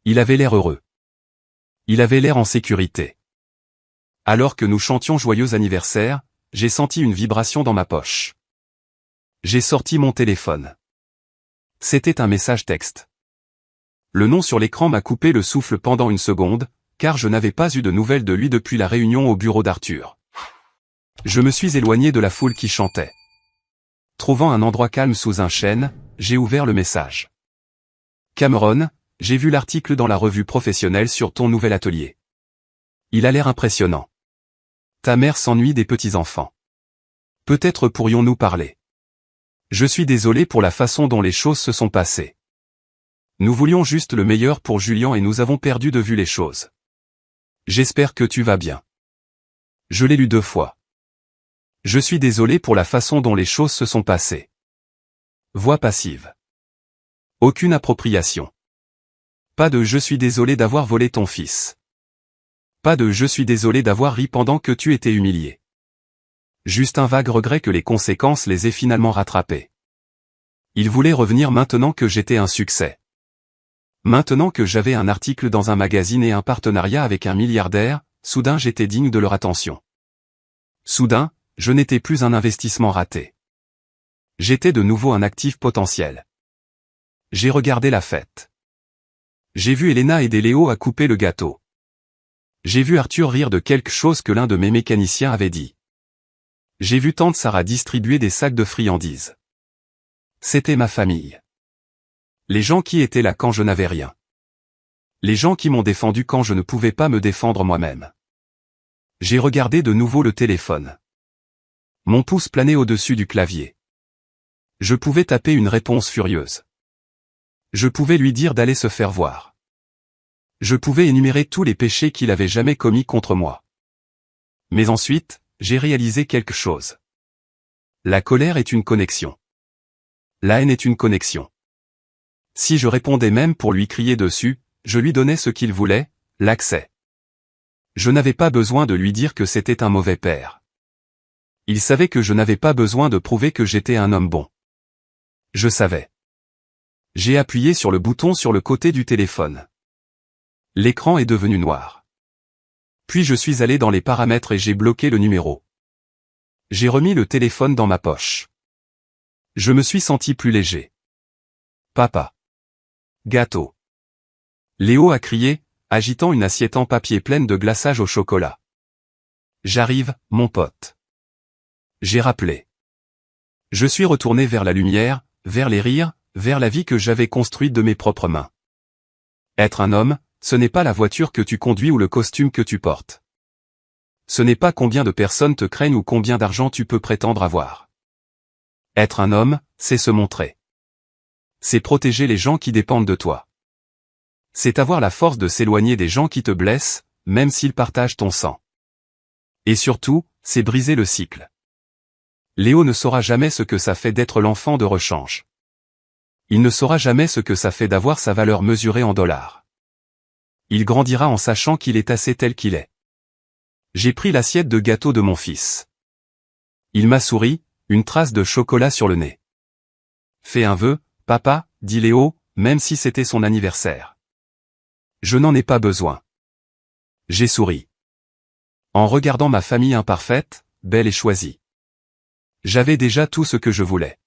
Il avait l'air heureux. Il avait l'air en sécurité. Alors que nous chantions joyeux anniversaire, j'ai senti une vibration dans ma poche. J'ai sorti mon téléphone. C'était un message texte. Le nom sur l'écran m'a coupé le souffle pendant une seconde, car je n'avais pas eu de nouvelles de lui depuis la réunion au bureau d'Arthur. Je me suis éloigné de la foule qui chantait. Trouvant un endroit calme sous un chêne, j'ai ouvert le message. Cameron, j'ai vu l'article dans la revue professionnelle sur ton nouvel atelier. Il a l'air impressionnant. Ta mère s'ennuie des petits-enfants. Peut-être pourrions-nous parler. Je suis désolé pour la façon dont les choses se sont passées. Nous voulions juste le meilleur pour Julian et nous avons perdu de vue les choses. J'espère que tu vas bien. Je l'ai lu 2 fois. Je suis désolé pour la façon dont les choses se sont passées. Voix passive. Aucune appropriation. Pas de « je suis désolé d'avoir volé ton fils ». Pas de « je suis désolé d'avoir ri pendant que tu étais humilié ». Juste un vague regret que les conséquences les aient finalement rattrapées. Il voulait revenir maintenant que j'étais un succès. Maintenant que j'avais un article dans un magazine et un partenariat avec un milliardaire, soudain j'étais digne de leur attention. Soudain, je n'étais plus un investissement raté. J'étais de nouveau un actif potentiel. J'ai regardé la fête. J'ai vu Elena aider Léo à couper le gâteau. J'ai vu Arthur rire de quelque chose que l'un de mes mécaniciens avait dit. J'ai vu tante Sarah distribuer des sacs de friandises. C'était ma famille. Les gens qui étaient là quand je n'avais rien. Les gens qui m'ont défendu quand je ne pouvais pas me défendre moi-même. J'ai regardé de nouveau le téléphone. Mon pouce planait au-dessus du clavier. Je pouvais taper une réponse furieuse. Je pouvais lui dire d'aller se faire voir. Je pouvais énumérer tous les péchés qu'il avait jamais commis contre moi. Mais ensuite, j'ai réalisé quelque chose. La colère est une connexion. La haine est une connexion. Si je répondais même pour lui crier dessus, je lui donnais ce qu'il voulait, l'accès. Je n'avais pas besoin de lui dire que c'était un mauvais père. Il savait que je n'avais pas besoin de prouver que j'étais un homme bon. Je savais. J'ai appuyé sur le bouton sur le côté du téléphone. L'écran est devenu noir. Puis je suis allé dans les paramètres et j'ai bloqué le numéro. J'ai remis le téléphone dans ma poche. Je me suis senti plus léger. Papa. Gâteau. Léo a crié, agitant une assiette en papier pleine de glaçage au chocolat. J'arrive, mon pote. J'ai rappelé. Je suis retourné vers la lumière, vers les rires, vers la vie que j'avais construite de mes propres mains. Être un homme, ce n'est pas la voiture que tu conduis ou le costume que tu portes. Ce n'est pas combien de personnes te craignent ou combien d'argent tu peux prétendre avoir. Être un homme, c'est se montrer. C'est protéger les gens qui dépendent de toi. C'est avoir la force de s'éloigner des gens qui te blessent, même s'ils partagent ton sang. Et surtout, c'est briser le cycle. Léo ne saura jamais ce que ça fait d'être l'enfant de rechange. Il ne saura jamais ce que ça fait d'avoir sa valeur mesurée en dollars. Il grandira en sachant qu'il est assez tel qu'il est. J'ai pris l'assiette de gâteau de mon fils. Il m'a souri, une trace de chocolat sur le nez. Fais un vœu, papa, dit Léo, même si c'était son anniversaire. Je n'en ai pas besoin. J'ai souri. En regardant ma famille imparfaite, belle et choisie. J'avais déjà tout ce que je voulais.